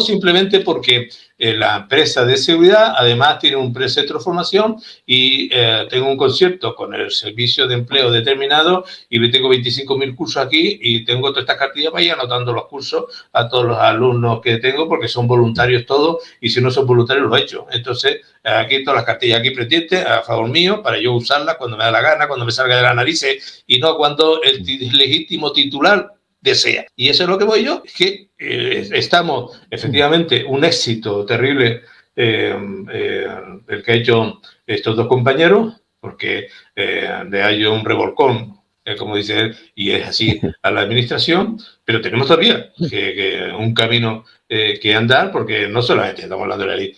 Simplemente porque la empresa de seguridad además tiene un precepto de formación y tengo un concierto con el servicio de empleo determinado y le tengo 25.000 cursos aquí y tengo todas estas cartillas para ir anotando los cursos a todos los alumnos que tengo porque son voluntarios todos y si no son voluntarios los he hecho. Entonces, aquí todas las cartillas aquí pendientes a favor mío para yo usarlas cuando me da la gana, cuando me salga de las narices y no cuando el legítimo titular desea. Y eso es lo que voy yo, es que estamos efectivamente un éxito terrible el que ha hecho estos dos compañeros, porque le ha ido un revolcón, como dice él, y es así a la administración, pero tenemos todavía que un camino que andar, porque no solamente estamos hablando de la ley,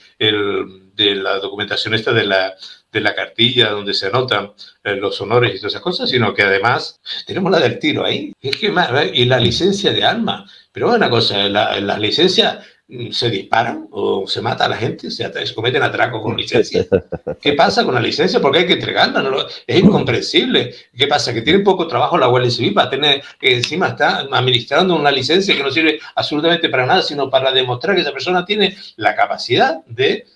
de la documentación esta de la cartilla donde se anotan los honores y todas esas cosas, sino que además tenemos la del tiro ahí. Y la licencia de armas. Pero una cosa, las licencias se disparan o se mata a la gente, se cometen atracos con licencia. ¿Qué pasa con la licencia? Porque hay que entregarla, es incomprensible. ¿Qué pasa? Que tiene poco trabajo la Guardia Civil para tener, que encima está administrando una licencia que no sirve absolutamente para nada, sino para demostrar que esa persona tiene la capacidad de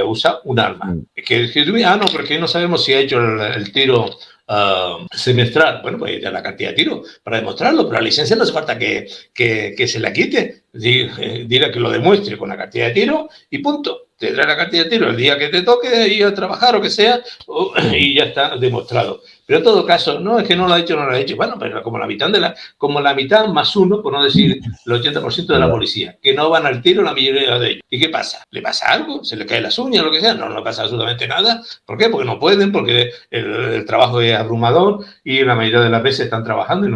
usar un arma. No, porque no sabemos si ha hecho el tiro semestral. Bueno, pues ya la cantidad de tiros para demostrarlo, pero la licencia no hace falta que se la quite. Dirá que lo demuestre con la cantidad de tiros y punto. Te trae la cantidad de tiros el día que te toque ir a trabajar o que sea, y ya está demostrado. Pero en todo caso, no es que no lo ha hecho, no lo ha hecho. Bueno, pero como la mitad más uno, por no decir el 80% de la policía, que no van al tiro la mayoría de ellos. ¿Y qué pasa? ¿Le pasa algo? ¿Se le caen las uñas o lo que sea? No pasa absolutamente nada. ¿Por qué? Porque no pueden, porque el trabajo es abrumador y la mayoría de las veces están trabajando y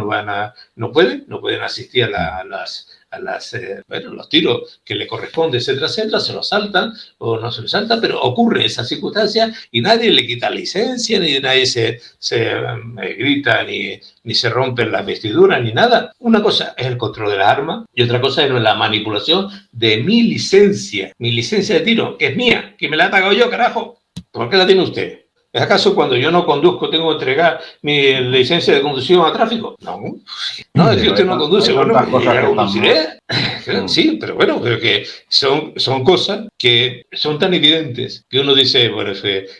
no pueden asistir a los tiros que le corresponden, etcétera, etcétera, se los saltan o no se los saltan, pero ocurre esa circunstancia y nadie le quita licencia, ni nadie se grita, ni se rompen las vestiduras, ni nada. Una cosa es el control de las armas y otra cosa es la manipulación de mi licencia de tiro, que es mía, que me la he pagado yo, carajo. ¿Por qué la tiene usted? ¿Es acaso cuando yo no conduzco tengo que entregar mi licencia de conducción a tráfico? No, es que usted no conduce. Bueno, pues ya conduciré. Sí, pero bueno, pero que son cosas que son tan evidentes que uno dice, bueno,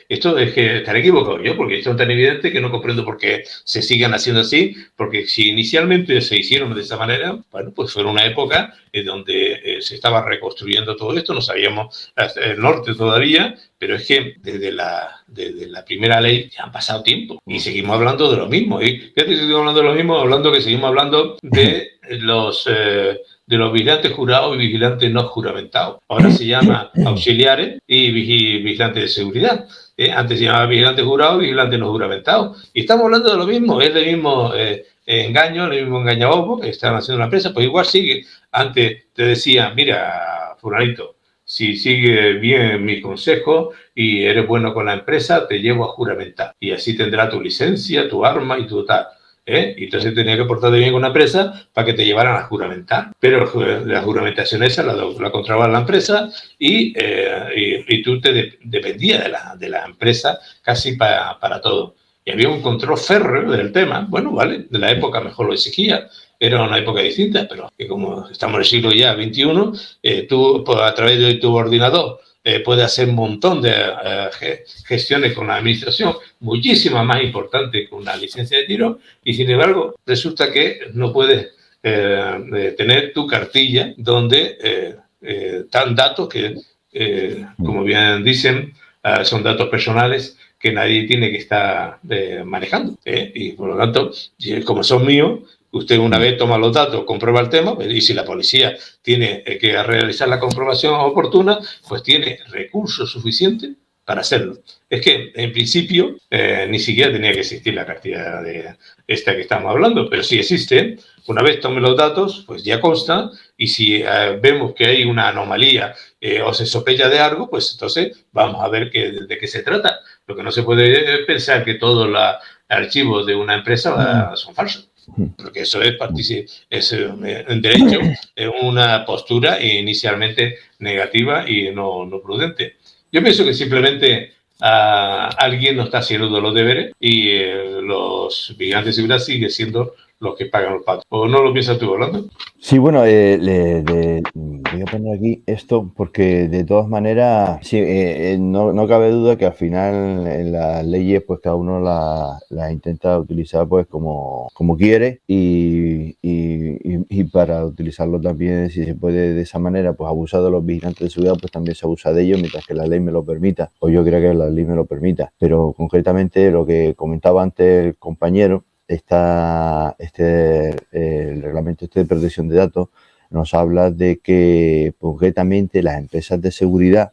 esto es que estaré equivocado yo, porque son tan evidentes que no comprendo por qué se sigan haciendo así, porque si inicialmente se hicieron de esa manera, bueno, pues fue una época en donde se estaba reconstruyendo todo esto, no sabíamos el norte todavía, pero es que desde la primera ley ya han pasado tiempo y seguimos hablando de lo mismo. Y fíjate que seguimos hablando de lo mismo, seguimos hablando de los vigilantes jurados y vigilantes no juramentados. Ahora se llama auxiliares y vigilantes de seguridad. Antes se llamaba vigilantes jurados y vigilantes no juramentados. Y estamos hablando de lo mismo, es el mismo engaño, el mismo engañabobo que están haciendo la empresa, pues igual sigue. Antes te decía, mira, fulanito, si sigue bien mi consejo y eres bueno con la empresa, te llevo a juramentar. Y así tendrá tu licencia, tu arma y tu tal. Y entonces tenía que portarte bien con la empresa para que te llevaran a juramentar. Pero la juramentación esa la controlaba la empresa y tú te dependías de la empresa casi para todo. Y había un control férreo del tema. Bueno, vale, de la época mejor lo exigía. Era una época distinta, pero que como estamos en el siglo ya XXI, tú a través de tu ordenador puedes hacer un montón de gestiones con la administración, muchísimas más importantes que una licencia de tiro, y sin embargo resulta que no puedes tener tu cartilla donde están datos que, como bien dicen, son datos personales que nadie tiene que estar manejando. Y por lo tanto, como son míos, usted una vez toma los datos, comprueba el tema, y si la policía tiene que realizar la comprobación oportuna, pues tiene recursos suficientes para hacerlo. Es que, en principio, ni siquiera tenía que existir la cantidad de esta que estamos hablando, pero sí existe. Una vez tome los datos, pues ya consta, y si vemos que hay una anomalía o se sospecha de algo, pues entonces vamos a ver de qué se trata. Lo que no se puede pensar que todos los archivos de una empresa son falsos. Porque eso es en derecho, es una postura inicialmente negativa y no prudente. Yo pienso que simplemente alguien no está haciendo los deberes y los vigilantes de seguridad siguen siendo los que pagan los patos. ¿O no lo piensas tú, Orlando? Sí, bueno, voy a poner aquí esto porque de todas maneras sí, no cabe duda que al final en las leyes pues cada uno las intenta utilizar pues como quiere y para utilizarlo también, si se puede de esa manera, pues abusar de los vigilantes de seguridad, pues también se abusa de ellos mientras que la ley me lo permita, o yo creo que la ley me lo permita. Pero concretamente lo que comentaba antes el compañero, el reglamento de protección de datos nos habla de que concretamente las empresas de seguridad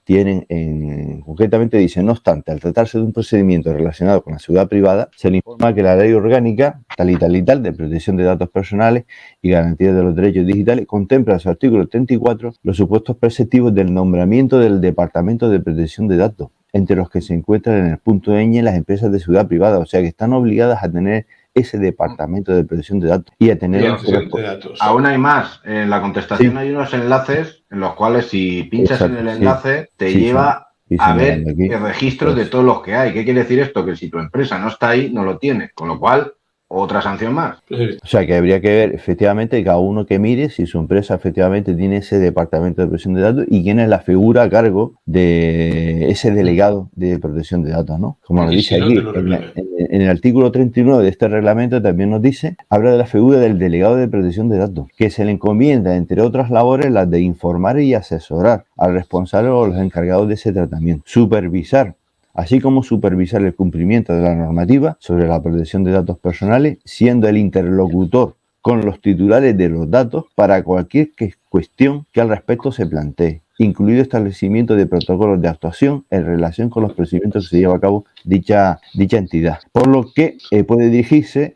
concretamente dice, no obstante, al tratarse de un procedimiento relacionado con la seguridad privada, se le informa que la ley orgánica tal y tal de protección de datos personales y garantía de los derechos digitales contempla en su artículo 34 los supuestos preceptivos del nombramiento del Departamento de Protección de Datos, entre los que se encuentran en el punto ñ las empresas de seguridad privada, o sea que están obligadas a tener ese departamento de protección de datos y a tener de datos. Aún hay más. En la contestación Sí. hay unos enlaces en los cuales si pinchas Exacto, en el sí. enlace te Sí, lleva sí, a ver señalando aquí. el registro de Pues, todos los que hay. ¿Qué quiere decir esto? Que si tu empresa no está ahí, no lo tiene. Con lo cual, otra sanción más. o sea, que habría que ver efectivamente cada uno que mire si su empresa efectivamente tiene ese departamento de protección de datos y quién es la figura a cargo de ese delegado de protección de datos, ¿no? Como nos Y dice si no, aquí, que lo reclame. en el artículo 39 de este reglamento también nos dice, habla de la figura del delegado de protección de datos, que se le encomienda, entre otras labores, las de informar y asesorar al responsable o los encargados de ese tratamiento, supervisar, así como supervisar el cumplimiento de la normativa sobre la protección de datos personales, siendo el interlocutor con los titulares de los datos para cualquier cuestión que al respecto se plantee, incluido establecimiento de protocolos de actuación en relación con los procedimientos que se lleva a cabo dicha entidad. Por lo que puede dirigirse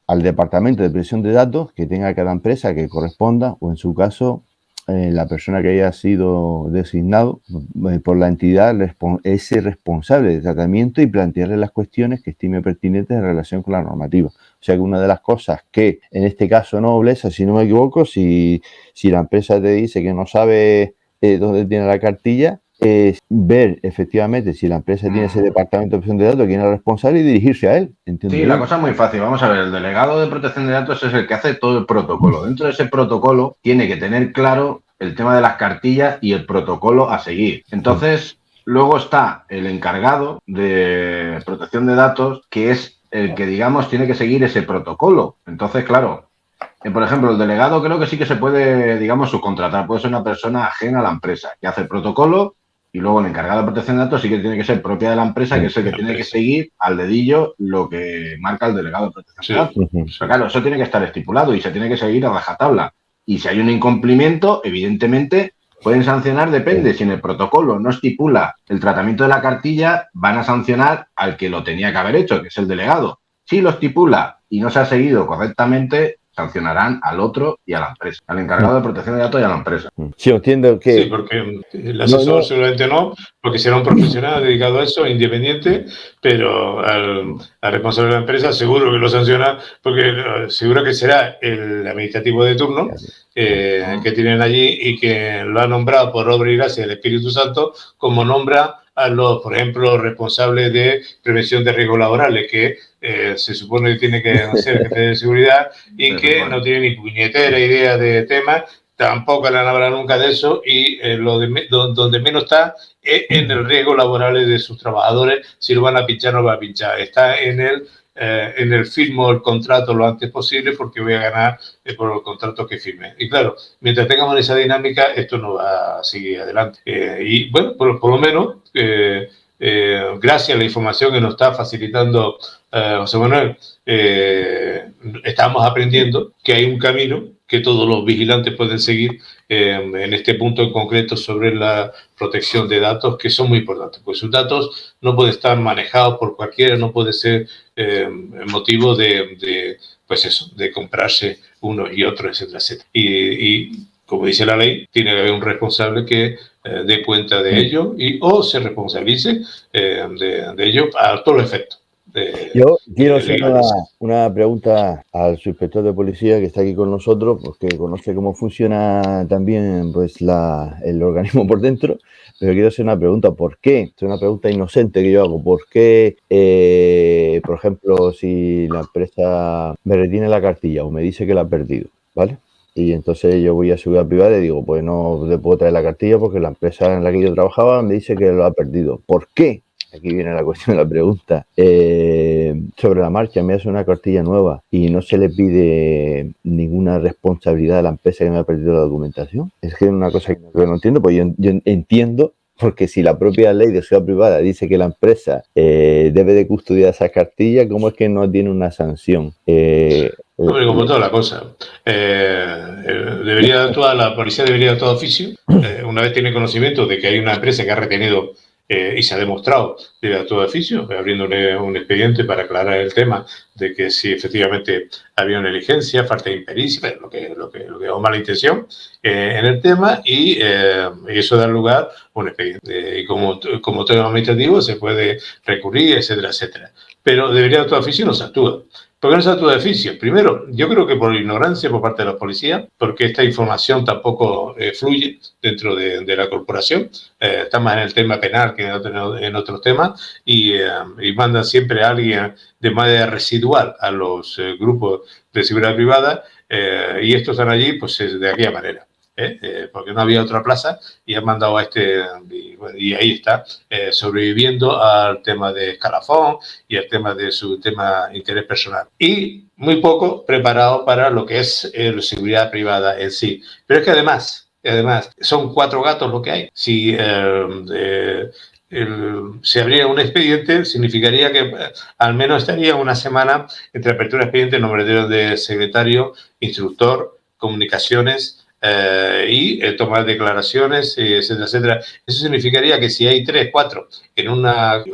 al departamento de protección de datos que tenga cada empresa que corresponda, o en su caso, la persona que haya sido designado por la entidad ese responsable de tratamiento y plantearle las cuestiones que estime pertinentes en relación con la normativa. O sea que una de las cosas que en este caso Nobleza, si no me equivoco, si la empresa te dice que no sabe dónde tiene la cartilla, es ver efectivamente si la empresa tiene ese departamento de protección de datos, quién es el responsable y dirigirse a él. ¿Entiendo Sí, yo? la cosa es muy fácil. Vamos a ver, el delegado de protección de datos es el que hace todo el protocolo. Dentro de ese protocolo tiene que tener claro el tema de las cartillas y el protocolo a seguir. Entonces, luego está el encargado de protección de datos, que es el que, digamos, tiene que seguir ese protocolo. Entonces, claro, por ejemplo, el delegado creo que sí que se puede, digamos, subcontratar. Puede ser una persona ajena a la empresa que hace el protocolo y luego el encargado de protección de datos sí que tiene que ser propia de la empresa, que es el que tiene que seguir al dedillo lo que marca el delegado de protección de datos. Pero claro, eso tiene que estar estipulado y se tiene que seguir a rajatabla. Y si hay un incumplimiento, evidentemente pueden sancionar, depende. Si en el protocolo no estipula el tratamiento de la cartilla, van a sancionar al que lo tenía que haber hecho, que es el delegado. Si lo estipula y no se ha seguido correctamente, sancionarán al otro y a la empresa, al encargado de protección de datos y a la empresa. Sí, entiendo que... Sí, porque el asesor seguramente no, porque será un profesional dedicado a eso, independiente, pero al responsable de la empresa seguro que lo sanciona, porque seguro que será el administrativo de turno que tienen allí y que lo ha nombrado por obra y gracia del Espíritu Santo, como nombra a los, por ejemplo, responsables de prevención de riesgos laborales, que se supone que tiene que ser jefe de seguridad y que no tiene ni puñetera idea de temas. Tampoco le han hablado nunca de eso y donde menos está es en el riesgo laboral de sus trabajadores, si lo van a pinchar o no lo van a pinchar. Está en el firmo el contrato lo antes posible porque voy a ganar por el contrato que firme. Y claro, mientras tengamos esa dinámica, esto no va a seguir adelante. Y bueno, por lo menos, gracias a la información que nos está facilitando José Manuel, estamos aprendiendo que hay un camino que todos los vigilantes pueden seguir en este punto en concreto sobre la protección de datos, que son muy importantes, pues sus datos no pueden estar manejados por cualquiera, no puede ser motivo de comprarse unos y otros, etcétera, etcétera. Y como dice la ley, tiene que haber un responsable que dé cuenta de ello o se responsabilice de ello a todos los efectos. Yo quiero hacer una pregunta al subinspector de policía que está aquí con nosotros, porque conoce cómo funciona también pues el organismo por dentro, pero quiero hacer una pregunta. ¿Por qué? Es una pregunta inocente que yo hago. ¿Por qué, por ejemplo, si la empresa me retiene la cartilla o me dice que la ha perdido, ¿vale? Y entonces yo voy a seguridad privada y digo, pues no le puedo traer la cartilla porque la empresa en la que yo trabajaba me dice que lo ha perdido. ¿Por qué? Aquí viene la cuestión de la pregunta. Sobre la marcha me hace una cartilla nueva y no se le pide ninguna responsabilidad a la empresa que me ha perdido la documentación. Es que es una cosa que no entiendo, pues yo entiendo, porque si la propia ley de seguridad privada dice que la empresa debe de custodiar esa cartilla, ¿cómo es que no tiene una sanción? Hombre, como toda la cosa. La policía debería actuar de oficio. Una vez tiene conocimiento de que hay una empresa que ha retenido y se ha demostrado de actuar de oficio, abriéndole un expediente para aclarar el tema de que si efectivamente había una negligencia, falta de impericia, lo que o mala intención en el tema y eso da lugar a un expediente. Y como tema administrativo se puede recurrir, etcétera, etcétera. Pero debería actuar de oficio y no se actúa. ¿Por qué no se actúa de oficio? Primero, yo creo que por ignorancia por parte de los policías, porque esta información tampoco fluye dentro de la corporación. Está más en el tema penal que en otros temas y mandan siempre a alguien de manera residual a los grupos de seguridad privada y estos están allí pues de aquella manera. Porque no había otra plaza y han mandado a este y ahí está sobreviviendo al tema de escalafón y al tema de su interés personal y muy poco preparado para lo que es la seguridad privada en sí. Pero es que además son 4 gatos lo que hay. Si se abriera un expediente, significaría que al menos estaría una semana entre apertura de expediente, nombre de secretario, instructor, comunicaciones y tomar declaraciones, etcétera, etcétera. Eso significaría que si hay 3, 4 en una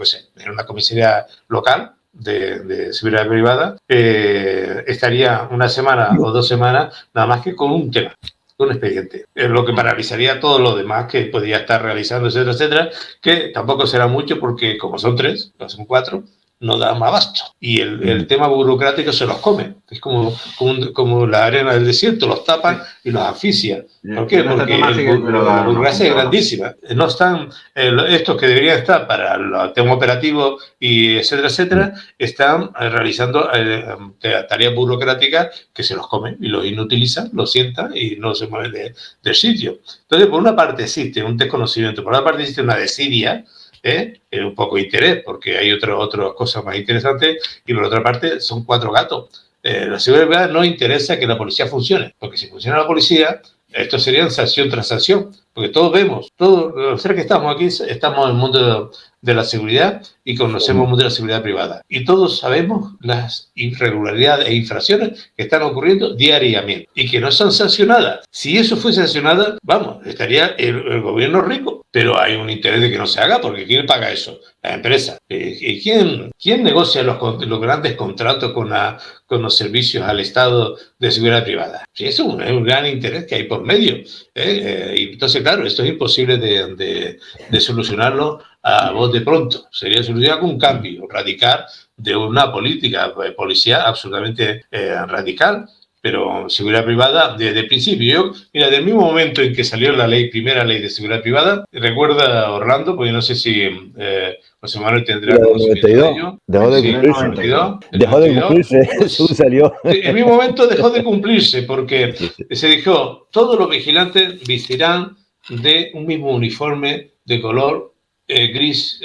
comisaría local de seguridad privada, estaría una semana o 2 semanas nada más que con un tema, un expediente, lo que paralizaría todo lo demás que podía estar realizando, etcétera, etcétera, que tampoco será mucho porque como son 3, no son 4, no da más abasto. Y el tema burocrático se los come. Es como la arena del desierto, los tapan y los asfixian. ¿Por qué? Porque la burocracia es grandísima. No están, estos que deberían estar para el tema operativo y etcétera, etcétera, están realizando tareas burocráticas que se los comen y los inutilizan, los sientan y no se mueven del sitio. Entonces, por una parte existe un desconocimiento, por otra parte existe una desidia, un poco de interés, porque hay otras cosas más interesantes, y por otra parte son 4 gatos. La seguridad no interesa que la policía funcione, porque si funciona la policía, esto sería sanción tras sanción, porque todos vemos, todos los que estamos aquí, estamos en el mundo de la seguridad y conocemos el mundo de la seguridad privada. Y todos sabemos las irregularidades e infracciones que están ocurriendo diariamente y que no son sancionadas. Si eso fuese sancionada, vamos, estaría el gobierno rico. Pero hay un interés de que no se haga, porque ¿quién paga eso? La empresa. ¿Quién negocia los grandes contratos con los servicios al Estado de seguridad privada? Sí, es un gran interés que hay por medio. Y entonces, claro, esto es imposible de solucionarlo a voz de pronto. Sería solucionar con un cambio radical de una política policial absolutamente radical. Pero seguridad privada, desde el principio, mira, del mismo momento en que salió la primera ley de seguridad privada, recuerda Orlando, porque no sé si José Manuel tendrá conocimiento de ello. Dejó de cumplirse. Dejó de cumplirse, Jesús salió. En el mismo momento dejó de cumplirse, porque se dijo, todos los vigilantes vestirán de un mismo uniforme de color gris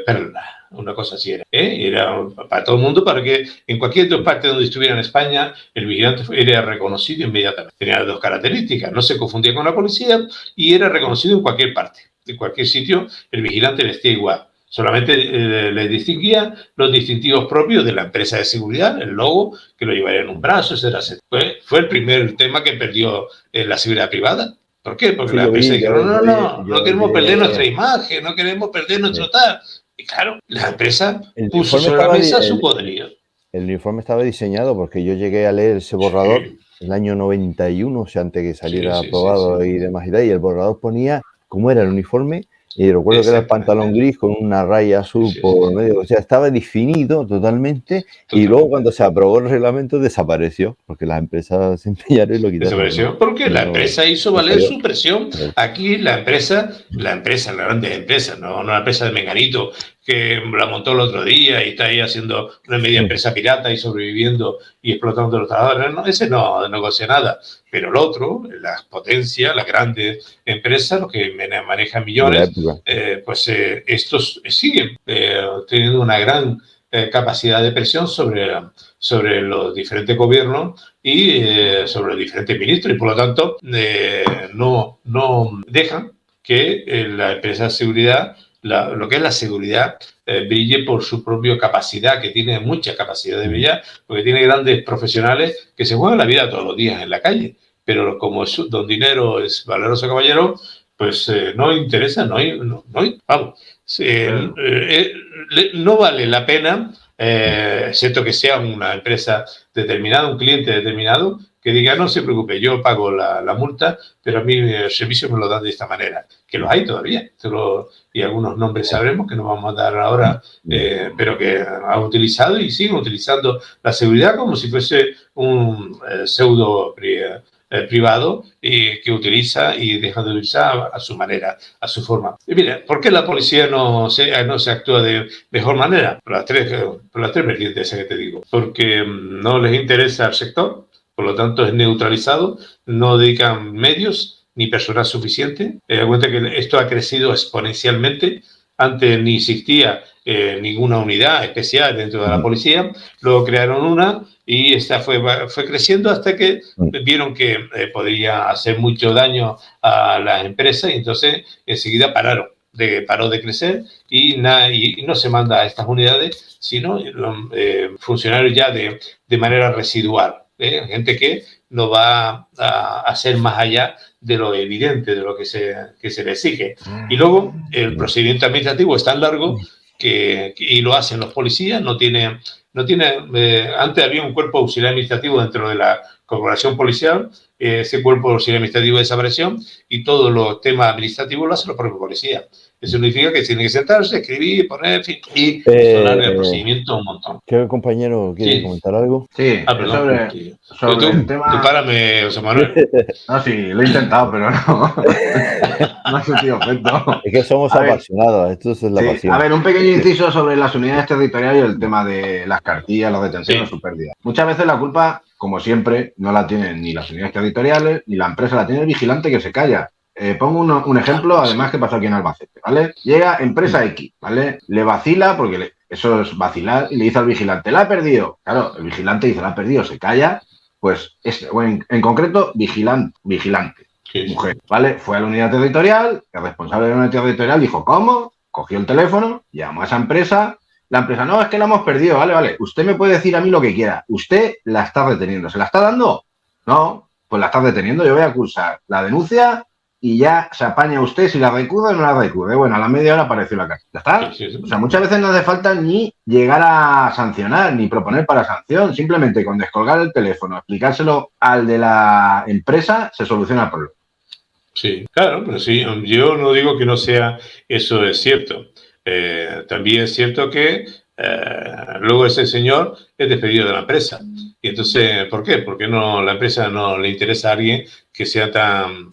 perla. Una cosa así era. Era para todo el mundo, para que en cualquier parte donde estuviera en España, el vigilante era reconocido inmediatamente. Tenía 2 características, no se confundía con la policía y era reconocido en cualquier parte. En cualquier sitio, el vigilante vestía igual. Solamente le distinguía los distintivos propios de la empresa de seguridad, el logo, que lo llevaría en un brazo, etcétera, etcétera. Fue el primer tema que perdió la seguridad privada. ¿Por qué? Porque la empresa dijeron, no queremos perder nuestra imagen, no queremos perder nuestro tal. Y claro, la empresa puso sobre la mesa su poderío. El uniforme estaba diseñado porque yo llegué a leer ese borrador el año 91, o sea, antes que saliera aprobado y demás y el borrador ponía cómo era el uniforme. Y recuerdo que era el pantalón gris con una raya azul por medio. O sea, estaba definido totalmente. Y luego cuando se aprobó el reglamento desapareció. Porque las empresas se empeñaron y lo quitaron. Desapareció porque la empresa hizo valer su presión. Aquí la grande empresa, no una empresa de Menganito que la montó el otro día y está ahí haciendo una media empresa pirata y sobreviviendo y explotando a los trabajadores. No, ese no negocia nada. Pero el otro, las potencias, las grandes empresas, los que manejan millones, pues estos siguen teniendo una gran capacidad de presión sobre los diferentes gobiernos y sobre los diferentes ministros y por lo tanto no dejan que la empresa de seguridad, lo que es la seguridad, brille por su propia capacidad, que tiene mucha capacidad de brillar, porque tiene grandes profesionales que se juegan la vida todos los días en la calle, pero como don dinero es valeroso caballero, pues no interesa, vamos, no vale la pena, excepto que sea una empresa determinada, un cliente determinado, que diga, no se preocupe, yo pago la multa, pero a mí el servicio me lo dan de esta manera, que los hay todavía, y algunos nombres sabremos que no vamos a dar ahora, pero que han utilizado y siguen utilizando la seguridad como si fuese un pseudo privado que utiliza y deja de utilizar a su manera, a su forma. Y mira, ¿por qué la policía no se actúa de mejor manera? Por las tres vertientes que te digo. Porque no les interesa al sector, por lo tanto es neutralizado, no dedican medios ni personal suficiente. Da cuenta que esto ha crecido exponencialmente. Antes ni existía ninguna unidad especial dentro de la policía, luego crearon una y esta fue creciendo hasta que vieron que podría hacer mucho daño a las empresas y entonces enseguida paró de crecer y no se manda a estas unidades, sino funcionarios ya de manera residual. Gente que no va a hacer más allá de lo evidente, de lo que se le exige. Y luego el procedimiento administrativo es tan largo y lo hacen los policías, no tiene antes había un cuerpo auxiliar administrativo dentro de la corporación policial, ese cuerpo auxiliar administrativo desapareció y todos los temas administrativos lo hacen los propios policías. Eso significa que tienen que sentarse, escribir, poner, en fin, y sonar el procedimiento un montón. ¿Qué compañero quiere comentar algo? Sí, perdón. sobre el tema... Tú párame, José Manuel. No, sí, lo he intentado, pero no. No ha sentido efecto. Es que somos apasionados, esto es la pasión. A ver, un pequeño inciso sobre las unidades territoriales y el tema de las cartillas, las detenciones, su pérdida. Muchas veces la culpa, como siempre, no la tienen ni las unidades territoriales, ni la empresa, la tiene el vigilante que se calla. Pongo un ejemplo, además, que pasó aquí en Albacete, ¿vale? Llega empresa X, ¿vale? Le vacila, porque eso es vacilar, y le dice al vigilante, la ha perdido. Claro, el vigilante dice, la ha perdido, se calla, pues, en concreto, vigilante, mujer, ¿vale? Fue a la unidad territorial, el responsable de la unidad territorial dijo, ¿cómo? Cogió el teléfono, llamó a esa empresa, la empresa, no, es que la hemos perdido, vale, usted me puede decir a mí lo que quiera, usted la está reteniendo, ¿se la está dando? No, pues la está reteniendo, yo voy a cursar la denuncia y ya se apaña usted si la recude o no la recude. Bueno, a la media hora apareció la carta. ¿Ya está? Sí. O sea, muchas veces no hace falta ni llegar a sancionar, ni proponer para sanción. Simplemente con descolgar el teléfono, explicárselo al de la empresa, se soluciona el problema. Sí, claro, pero sí, yo no digo que no sea, eso es cierto. También es cierto que luego ese señor es despedido de la empresa. Y entonces, ¿por qué? Porque la empresa no le interesa a alguien que sea tan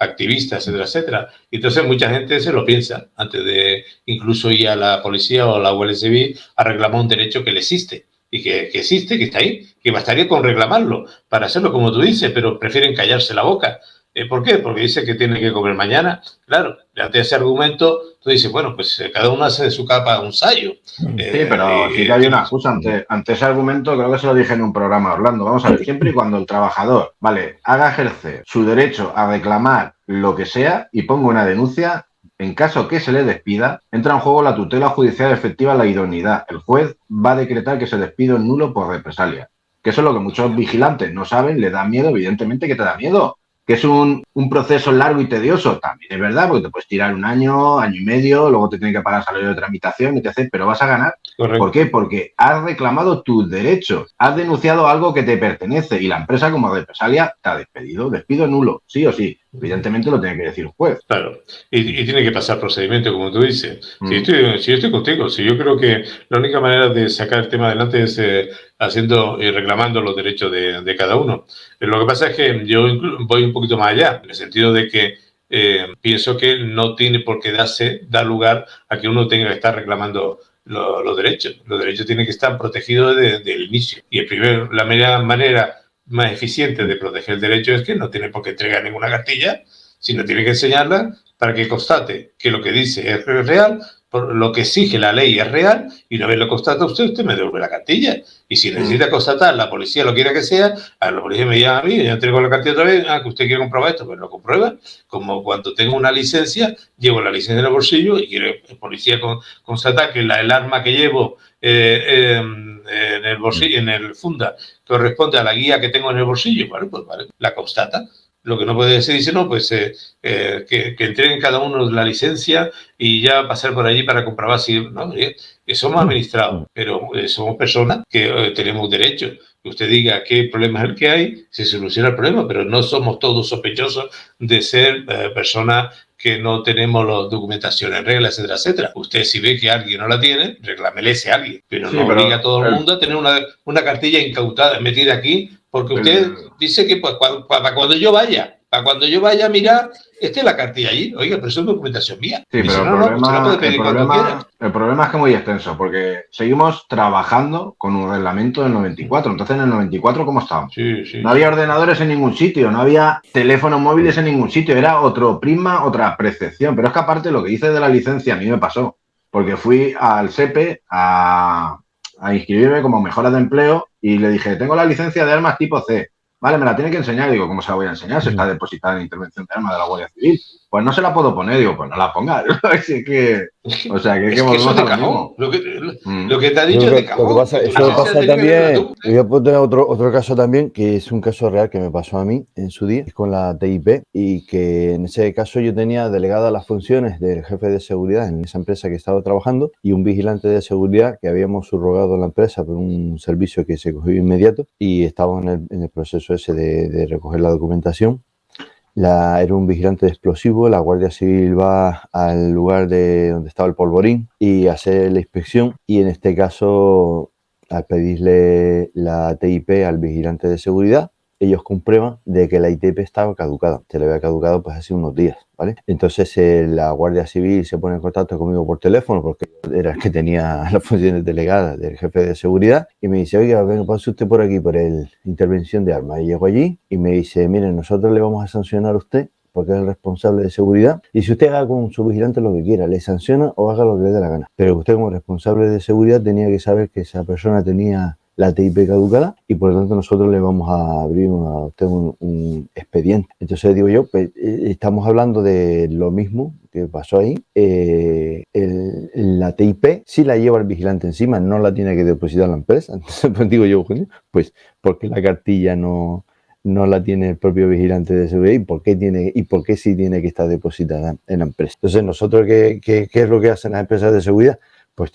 activista, etcétera, etcétera. Y entonces mucha gente se lo piensa antes de incluso ir a la policía o a la Guardia Civil a reclamar un derecho que le existe. Y que existe, que está ahí, que bastaría con reclamarlo para hacerlo como tú dices, pero prefieren callarse la boca. ¿Por qué? Porque dice que tiene que comer mañana. Claro, ante ese argumento, tú dices, bueno, pues cada uno hace de su capa un sayo. Sí, pero sí que hay una excusa ante ese argumento, creo que se lo dije en un programa, Orlando. Vamos a ver, siempre y cuando el trabajador, haga ejercer su derecho a reclamar lo que sea y ponga una denuncia, en caso que se le despida, entra en juego la tutela judicial efectiva, la idoneidad. El juez va a decretar que ese despido es nulo por represalia. Que eso es lo que muchos vigilantes no saben, le da miedo, evidentemente que te da miedo. Que es un proceso largo y tedioso, también es verdad, porque te puedes tirar un año, año y medio, luego te tienen que pagar salario de tramitación, etc., pero vas a ganar. Correcto. ¿Por qué? Porque has reclamado tus derechos, has denunciado algo que te pertenece y la empresa como represalia te ha despedido, despido nulo, sí o sí. Evidentemente lo tiene que decir un juez. Claro, y tiene que pasar procedimiento, como tú dices. Si yo estoy contigo, si yo creo que la única manera de sacar el tema adelante es haciendo y reclamando los derechos de cada uno. Lo que pasa es que yo voy un poquito más allá, en el sentido de que pienso que no tiene por qué dar lugar a que uno tenga que estar reclamando los derechos. Los derechos tienen que estar protegidos desde el inicio. Y la manera más eficiente de proteger el derecho es que no tiene por qué entregar ninguna cartilla, sino tiene que enseñarla para que constate que lo que dice es real, por lo que exige la ley es real, y una vez lo constata usted me devuelve la cartilla. Y si necesita constatar, la policía lo quiera que sea, a la policía me llama a mí, yo entrego la cartilla otra vez, que usted quiere comprobar esto, pues lo comprueba. Como cuando tengo una licencia, llevo la licencia en el bolsillo y quiere el policía constatar que el arma que llevo en el bolsillo, en el funda, corresponde a la guía que tengo en el bolsillo, bueno, pues vale, la constata. Lo que no puede ser, dice, no, pues que entreguen cada uno la licencia y ya pasar por allí para comprobar si... No, somos administrados, pero somos personas que tenemos derechos. usted diga qué problema es el que hay, se soluciona el problema, pero no somos todos sospechosos de ser personas que no tenemos la documentación en regla, etcétera, etcétera. Usted si ve que alguien no la tiene, reclámele a alguien, pero no obliga a todo el mundo a tener una cartilla incautada, metida aquí, porque usted dice que pues, para cuando yo vaya a mirar, esté la cartilla allí. Oiga, pero eso es documentación mía. Sí, pero el problema es que es muy extenso, porque seguimos trabajando con un reglamento del 94. Entonces, en el 94, ¿cómo estábamos? No había ordenadores en ningún sitio, no había teléfonos móviles en ningún sitio, era otro prisma, otra percepción. Pero es que aparte lo que hice de la licencia a mí me pasó, porque fui al SEPE a inscribirme como mejora de empleo y le dije, tengo la licencia de armas tipo C. Vale, me la tiene que enseñar. Digo, ¿cómo se la voy a enseñar? Se está depositada en intervención de armas de la Guardia Civil. Pues no se la puedo poner. Digo, pues no la ponga. O sea, que eso es de cajón. Lo que te ha dicho es de cajón. Eso pasa también. Voy a poner otro caso también, que es un caso real que me pasó a mí en su día, con la TIP, y que en ese caso yo tenía delegadas las funciones del jefe de seguridad en esa empresa que estaba trabajando y un vigilante de seguridad que habíamos subrogado en la empresa por un servicio que se cogió inmediato y estábamos en el proceso ese de recoger la documentación. Era un vigilante de explosivo, la Guardia Civil va al lugar de donde estaba el polvorín y hace la inspección y en este caso al pedirle la TIP al vigilante de seguridad, ellos comprueban de que la ITP estaba caducada, se le había caducado pues hace unos días, ¿vale? Entonces la Guardia Civil se pone en contacto conmigo por teléfono porque era el que tenía las funciones delegadas del jefe de seguridad y me dice, oiga, venga, pase usted por aquí por el intervención de armas. Y llego allí y me dice, miren, nosotros le vamos a sancionar a usted porque es el responsable de seguridad y si usted haga con su vigilante lo que quiera, le sanciona o haga lo que le dé la gana. Pero usted como responsable de seguridad tenía que saber que esa persona tenía la TIP caducada y por lo tanto nosotros le vamos a abrir a usted un expediente. Entonces digo yo, pues, estamos hablando de lo mismo que pasó ahí. La TIP sí la lleva el vigilante encima, no la tiene que depositar la empresa. Entonces pues digo yo, pues porque la cartilla no la tiene el propio vigilante de seguridad y por qué sí tiene que estar depositada en la empresa. Entonces nosotros, ¿qué es lo que hacen las empresas de seguridad? Pues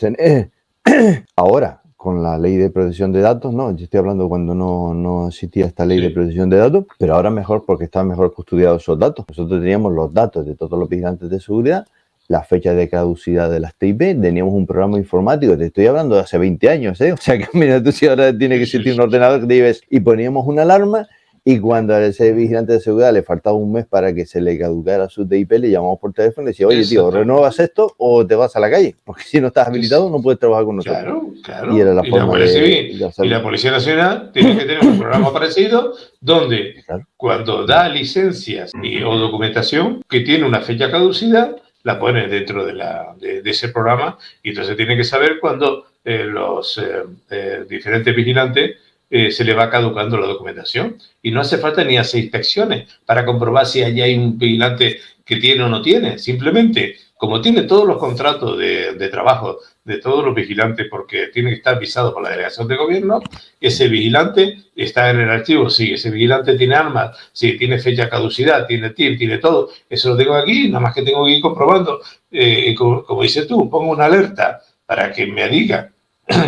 ahora con la ley de protección de datos, ¿no? Yo estoy hablando cuando no existía esta ley de protección de datos, pero ahora mejor porque están mejor custodiados esos datos. Nosotros teníamos los datos de todos los vigilantes de seguridad, la fecha de caducidad de las TIP, teníamos un programa informático, te estoy hablando de hace 20 años, ¿eh? O sea que mira tú si ahora tiene que existir un ordenador que te lleves y poníamos una alarma y cuando a ese vigilante de seguridad le faltaba un mes para que se le caducara su TIP, le llamamos por teléfono y le decía, oye tío, ¿renuevas esto o te vas a la calle? Porque si no estás habilitado no puedes trabajar con nosotros. Claro. Y era la forma y la Policía Nacional tiene que tener un programa parecido donde cuando da licencias o documentación que tiene una fecha caducidad, la pone dentro de ese programa y entonces tiene que saber cuando los diferentes vigilantes se le va caducando la documentación y no hace falta ni hacer inspecciones para comprobar si allí hay un vigilante que tiene o no tiene. Simplemente, como tiene todos los contratos de trabajo de todos los vigilantes porque tiene que estar visado por la delegación de gobierno, ese vigilante está en el archivo, sí, ese vigilante tiene armas, sí, tiene fecha de caducidad, tiene TIR, tiene todo, eso lo tengo aquí, nada más que tengo que ir comprobando. Como dices tú, pongo una alerta para que me diga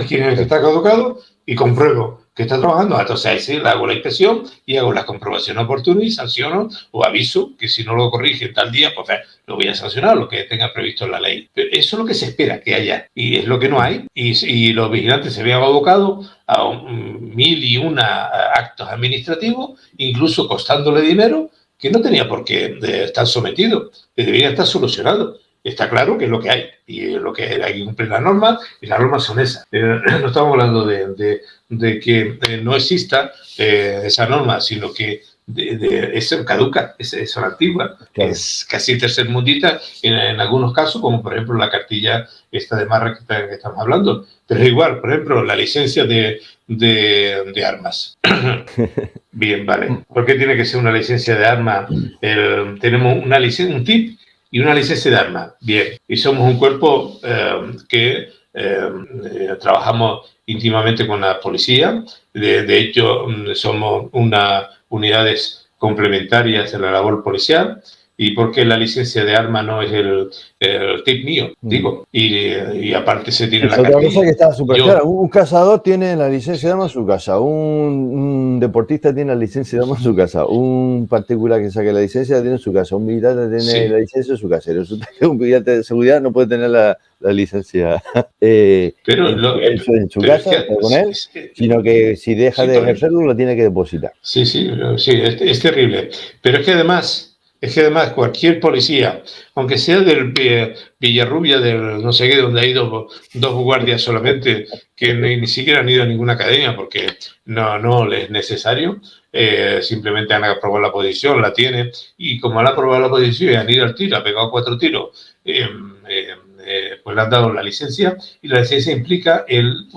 quién es el que está caducado y compruebo que está trabajando, entonces ahí sí le hago la inspección y hago la comprobación oportuna y sanciono o aviso que si no lo corrige tal día, pues lo voy a sancionar, lo que tenga previsto en la ley. Pero eso es lo que se espera que haya y es lo que no hay. Y los vigilantes se vean abocados a 1001 actos administrativos, incluso costándole dinero que no tenía por qué estar sometido, que debería estar solucionado. Está claro que es lo que hay y lo que hay que cumplir las normas y las normas son esas. No estamos hablando de que no exista esa norma, sino que es caduca, es antigua, claro. Es casi tercermundista en algunos casos, como por ejemplo la cartilla esta de marra que estamos hablando. Pero es igual, por ejemplo, la licencia de armas. Bien, vale. ¿Por qué tiene que ser una licencia de armas? Tenemos una licencia, un TIP, y una licencia de armas. Bien, y somos un cuerpo que trabajamos íntimamente con la policía. De hecho, somos unas unidades complementarias en la labor policial ¿Y por qué la licencia de arma no es el tip mío? Digo, y aparte se tiene Es la otra cartilla. cosa que está súper Yo- clara. Un cazador tiene la licencia de arma en su casa. Un deportista tiene la licencia de arma en su casa. Un particular que saque la licencia la tiene en su casa. Un militar tiene Sí. la licencia en su casa. Y resulta que un vigilante de seguridad no puede tener la licencia Pero en su pero es casa, que- con él, es que- sino que si deja Sí, de Tony. ejercerlo, lo tiene que depositar. Sí, es terrible. Pero es que además cualquier policía, aunque sea del Villarrubia, del no sé qué, donde ha ido dos guardias solamente, que ni siquiera han ido a ninguna academia porque no les es necesario, simplemente han aprobado la posición, la tienen, y como han aprobado la posición y han ido al tiro, ha pegado 4 tiros, pues le han dado la licencia, y la licencia implica el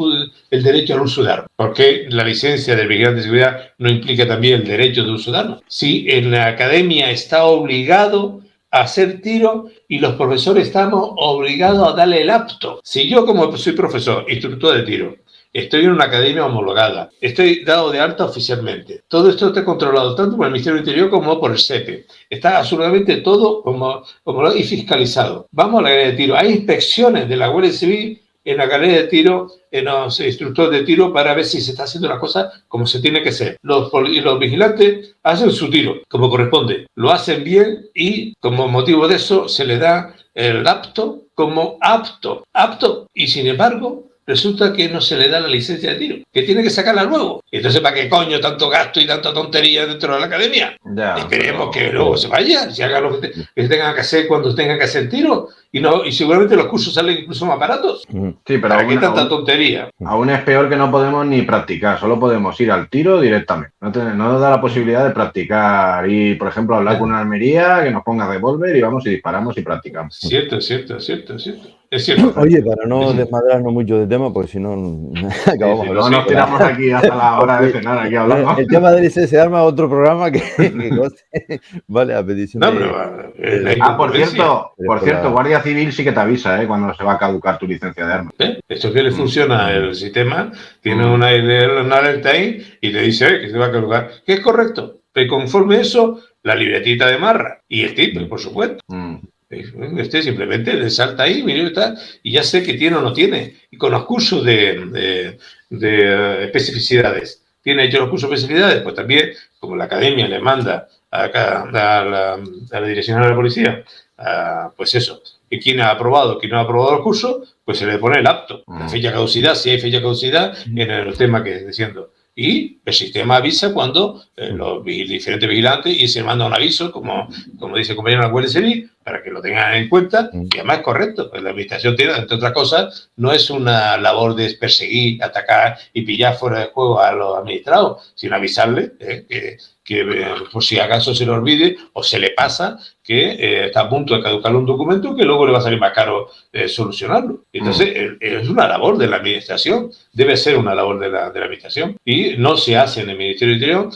derecho al uso de armas. Porque la licencia del vigilante de seguridad no implica también el derecho de uso de armas. Sí, en la academia está obligado a hacer tiro y los profesores estamos obligados a darle el apto. Si yo, como soy profesor, instructor de tiro, estoy en una academia homologada, estoy dado de alta oficialmente, todo esto está controlado tanto por el Ministerio del Interior como por el SEPE. Está absolutamente todo homologado y fiscalizado. Vamos a la academia de tiro. Hay inspecciones de la Guardia Civil en la academia de tiro, en los instructores de tiro, para ver si se está haciendo la cosa como se tiene que hacer. Los vigilantes hacen su tiro como corresponde, lo hacen bien, y como motivo de eso se le da el apto como apto. Y sin embargo, resulta que no se le da la licencia de tiro, que tiene que sacarla luego. Entonces, ¿para qué coño tanto gasto y tanta tontería dentro de la academia? Ya, Esperemos pero- que luego se vaya, se haga lo que se tenga que hacer cuando tenga que hacer tiro, y seguramente los cursos salen incluso más baratos. Sí, pero ¿Para qué tanta aún, tontería? aún es peor que no podemos ni practicar, solo podemos ir al tiro directamente. No nos da la posibilidad de practicar y, por ejemplo, hablar con una armería, que nos ponga revólver y vamos y disparamos y practicamos. Cierto. Es cierto. Oye, para no desmadrarnos mucho de tema, porque si no acabamos Si hablando. no, nos tiramos aquí hasta la hora de cenar, aquí hablamos. El tema de licencia de armas es otro programa que conste, vale, a petición No, de... pero la Por incongruencia. cierto, Guardia Civil sí que te avisa, cuando se va a caducar tu licencia de armas. Esto que le funciona el sistema, tiene una alerta ahí y te dice que se va a caducar. Que es correcto. Pero conforme eso, la libretita de marra y el tip, por supuesto. Este simplemente le salta ahí, y ya sé que tiene o no tiene. Y con los cursos de especificidades, ¿tiene hecho los cursos de especificidades? Pues también, como la academia le manda a la dirección de la policía, pues eso, y quién ha aprobado, quién no ha aprobado el curso, pues se le pone el apto. La fecha de caducidad, si hay fecha de caducidad, en el tema que estoy diciendo. Y el sistema avisa cuando los diferentes vigilantes, y se manda un aviso, como dice el compañero de la Guardia Civil, para que lo tengan en cuenta, y además es correcto, pues la administración tiene, entre otras cosas, no es una labor de perseguir, atacar y pillar fuera de juego a los administrados, sino avisarles que por si acaso se le olvide o se le pasa que está a punto de caducarle un documento que luego le va a salir más caro solucionarlo. Entonces, es una labor de la administración, debe ser una labor de la administración, y no se hace en el Ministerio del Interior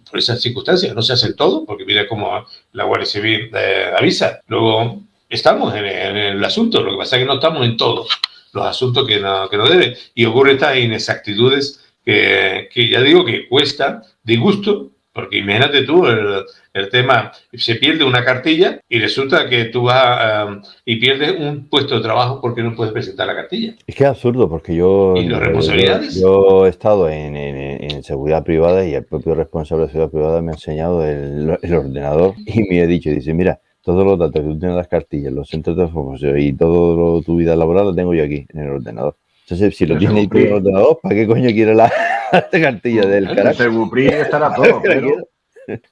por esas circunstancias, no se hace en todo, porque mira cómo la Guardia Civil avisa. Luego, estamos en el asunto, lo que pasa es que no estamos en todos los asuntos que no deben, y ocurre estas inexactitudes que ya digo que cuesta disgusto. Porque imagínate tú el tema, se pierde una cartilla y resulta que tú vas y pierdes un puesto de trabajo porque no puedes presentar la cartilla. Es que es absurdo, porque yo ¿Y las responsabilidades? Yo he estado en seguridad privada, y el propio responsable de seguridad privada me ha enseñado el ordenador y me ha dicho, dice, mira, todos los datos que tú tienes en las cartillas, los centros de formación y toda tu vida laboral lo tengo yo aquí en el ordenador. Entonces, si lo tienes ahí en el ordenador, ¿para qué coño quiere la cartilla del El carácter? Segupri estará todo, pero...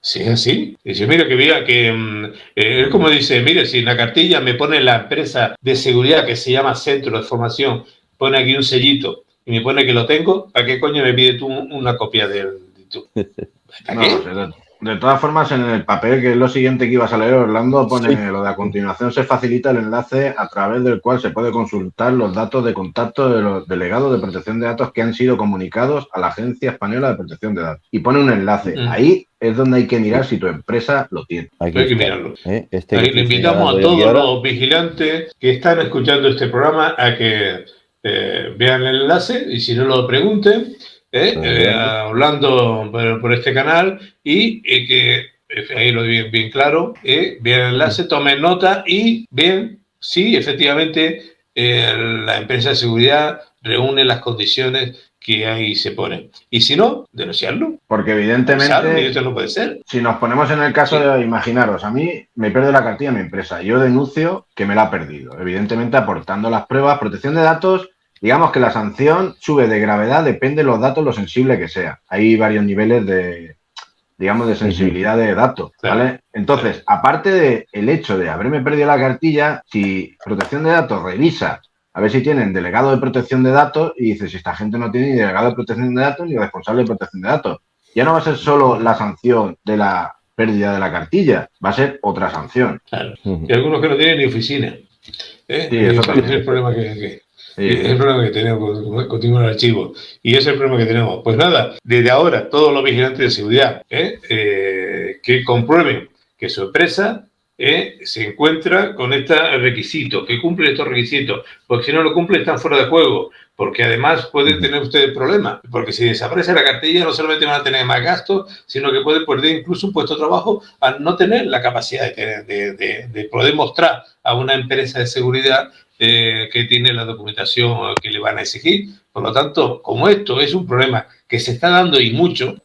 Sí, así. Dice, mira, que vea que es como dice, mire, si en la cartilla me pone la empresa de seguridad que se llama Centro de Formación, pone aquí un sellito y me pone que lo tengo, ¿para qué coño me pide tú una copia del tú? ¿Para qué? De todas formas, en el papel, que es lo siguiente que ibas a leer, Orlando, pone lo de a continuación se facilita el enlace a través del cual se puede consultar los datos de contacto de los delegados de protección de datos que han sido comunicados a la Agencia Española de Protección de Datos. Y pone un enlace. Ahí es donde hay que mirar si tu empresa lo tiene. Hay que mirarlo. Ahí le invitamos a todos los vigilantes que están escuchando este programa a que vean el enlace, y si no lo pregunten, hablando por este canal, y que ahí lo bien, bien claro, bien el enlace, tomen nota y ven si efectivamente la empresa de seguridad reúne las condiciones que ahí se ponen. Y si no, denunciarlo. Porque Avisarlo, y evidentemente, esto no puede ser. si nos ponemos en el caso Sí. de, imaginaros, a mí me pierde la cartilla mi empresa, yo denuncio que me la ha perdido, evidentemente aportando las pruebas, protección de datos, digamos que la sanción sube de gravedad, depende de los datos, lo sensible que sea. Hay varios niveles de, digamos, de sensibilidad de datos, ¿vale? Claro. Entonces, aparte del hecho de haberme perdido la cartilla, si protección de datos revisa a ver si tienen delegado de protección de datos y dice si esta gente no tiene ni delegado de protección de datos ni responsable de protección de datos. Ya no va a ser solo la sanción de la pérdida de la cartilla, va a ser otra sanción. Claro. Y algunos que no tienen ni oficina. Sí, eso Es también. el problema Sí, es el problema que tenemos con el archivo. Y ese es el problema que tenemos. Pues nada, desde ahora todos los vigilantes de seguridad que comprueben que su empresa se encuentra con este requisito, que cumple estos requisitos, porque si no lo cumple están fuera de juego, porque además pueden tener ustedes problemas, porque si desaparece la cartilla no solamente van a tener más gastos, sino que pueden perder incluso un puesto de trabajo al no tener la capacidad de poder mostrar a una empresa de seguridad que tiene la documentación que le van a exigir. Por lo tanto, como esto es un problema que se está dando y mucho,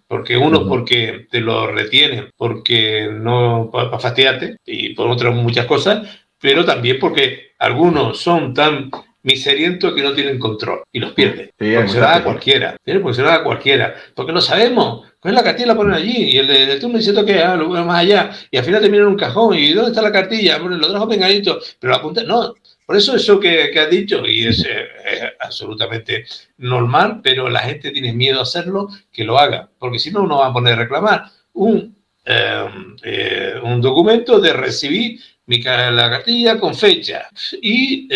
porque uno porque te lo retienen, porque no para fastidiarte y por otras muchas cosas, pero también porque algunos son tan miserientos que no tienen control y los pierden. Sí, porque se lo da a cualquiera, porque se lo da a cualquiera, porque lo sabemos. Pues la cartilla la ponen allí y el de turno diciendo que lo ponen más allá y al final termina en un cajón y ¿dónde está la cartilla? Bueno, lo trajo pegadito, pero la apunté, no. Por eso que has dicho, y es absolutamente normal, pero la gente tiene miedo a hacerlo, que lo haga, porque si no uno va a poner a reclamar un documento de recibir la cartilla con fecha y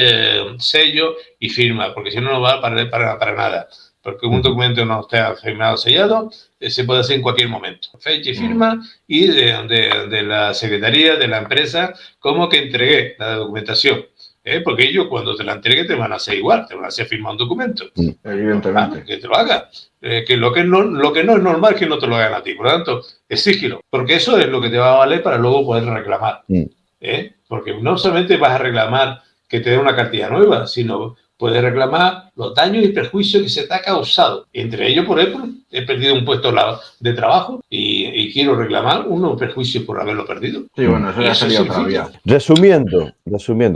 sello y firma, porque si no no va para nada. Porque un documento no está firmado, sellado, se puede hacer en cualquier momento. Fecha y firma y de la secretaría de la empresa, como que entregué la documentación. Porque ellos cuando te la entreguen te van a hacer igual, te van a hacer firmar un documento. Evidentemente. Que te lo haga. Que lo que no es normal es que no te lo hagan a ti. Por lo tanto, exígelo. Porque eso es lo que te va a valer para luego poder reclamar. Porque no solamente vas a reclamar que te den una cartilla nueva, sino puedes reclamar los daños y perjuicios que se te ha causado. Entre ellos, por ejemplo, he perdido un puesto de trabajo y quiero reclamar unos perjuicios por haberlo perdido. Sí, bueno, eso ya sería otra vía. Resumiendo,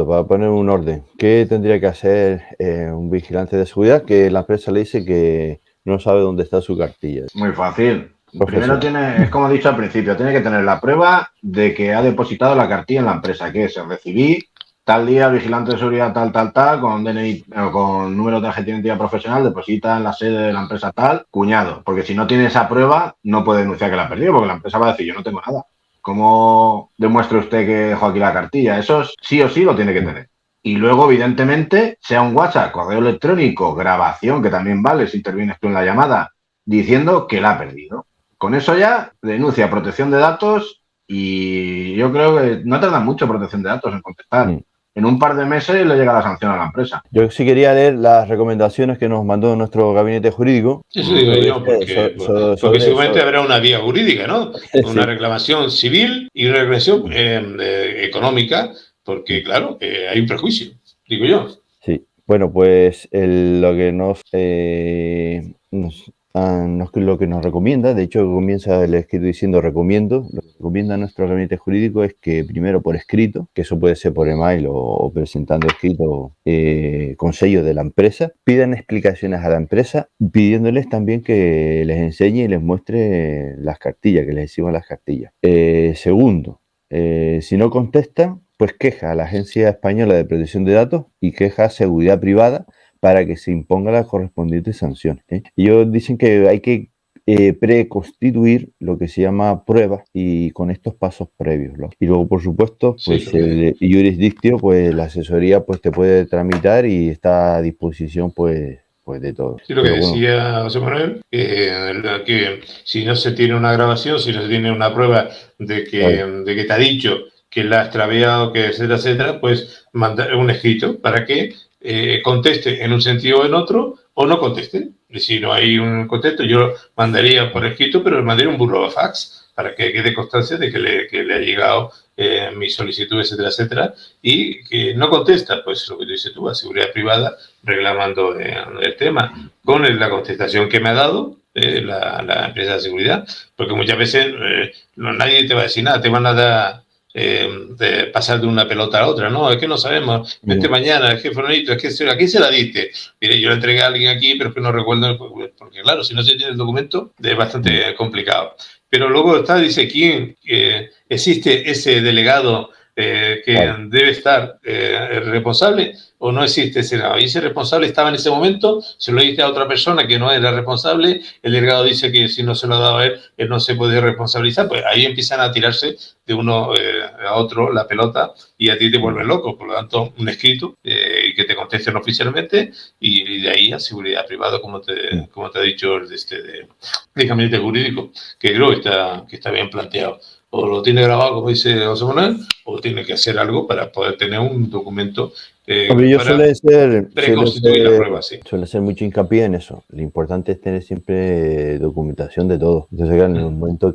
para poner un orden, ¿qué tendría que hacer un vigilante de seguridad que la empresa le dice que no sabe dónde está su cartilla? Muy fácil. Primero es como he dicho al principio, tiene que tener la prueba de que ha depositado la cartilla en la empresa, que es recibí tal día, vigilante de seguridad tal, con DNI o con número de tarjeta de identidad profesional, deposita en la sede de la empresa tal, cuñado. Porque si no tiene esa prueba, no puede denunciar que la ha perdido, porque la empresa va a decir, yo no tengo nada. ¿Cómo demuestra usted que dejó aquí la cartilla? Eso sí o sí lo tiene que tener. Y luego, evidentemente, sea un WhatsApp, correo electrónico, grabación, que también vale si intervienes tú en la llamada, diciendo que la ha perdido. Con eso ya denuncia protección de datos y yo creo que no tarda mucho protección de datos en contestar. En un par de meses le llega la sanción a la empresa. Yo sí quería leer las recomendaciones que nos mandó nuestro gabinete jurídico. Eso digo yo, porque seguramente habrá una vía jurídica, ¿no? Una reclamación civil y una reclamación económica, porque claro, hay un prejuicio, digo yo. Sí, bueno, pues lo que lo que nos recomienda, de hecho comienza el escrito diciendo recomiendo, lo que recomienda nuestro gabinete jurídico es que primero por escrito, que eso puede ser por email o presentando escrito con sello de la empresa, pidan explicaciones a la empresa, pidiéndoles también que les enseñe y les muestre las cartillas, que les exhiban las cartillas. Segundo, si no contestan, pues queja a la Agencia Española de Protección de Datos y queja a Seguridad Privada para que se imponga la correspondiente sanción. Ellos dicen que hay que preconstituir lo que se llama pruebas y con estos pasos previos, ¿no? Y luego, por supuesto, pues el jurisdictio, pues la asesoría pues te puede tramitar y está a disposición pues de todo. Sí, lo que decía José Manuel, que si no se tiene una grabación, si no se tiene una prueba de que te ha dicho que la ha extraviado, que etcétera, pues mandar un escrito para que conteste en un sentido o en otro, o no conteste. Y si no hay un contexto, yo mandaría por escrito, pero mandaría un burofax para que quede constancia de que le ha llegado mi solicitud, etcétera, etcétera, y que no contesta, pues lo que dices tú, a seguridad privada, reclamando el tema, con la contestación que me ha dado la empresa de seguridad, porque muchas veces nadie te va a decir nada, te van a dar de pasar de una pelota a otra, no, es que no sabemos, vente mañana, es que Fulanito, es que ¿a quién se la diste? Mire, yo la entregué a alguien aquí, pero es que no recuerdo, porque claro, si no se tiene el documento, es bastante complicado. Pero luego dice quién existe ese delegado que debe estar responsable o no existe ese delegado. Y ese responsable estaba en ese momento, se lo diste a otra persona que no era responsable, el delegado dice que si no se lo ha dado a él no se puede responsabilizar, pues ahí empiezan a tirarse de uno a otro la pelota y a ti te vuelve loco. Por lo tanto, un escrito y que te contesten oficialmente y de ahí a seguridad privada, como te ha dicho el de gabinete jurídico, que creo que está bien planteado. O lo tiene grabado, como dice José Manuel, o tiene que hacer algo para poder tener un documento para preconstituir la prueba. Sí. Suele ser mucho hincapié en eso. Lo importante es tener siempre documentación de todo. Entonces, en el momento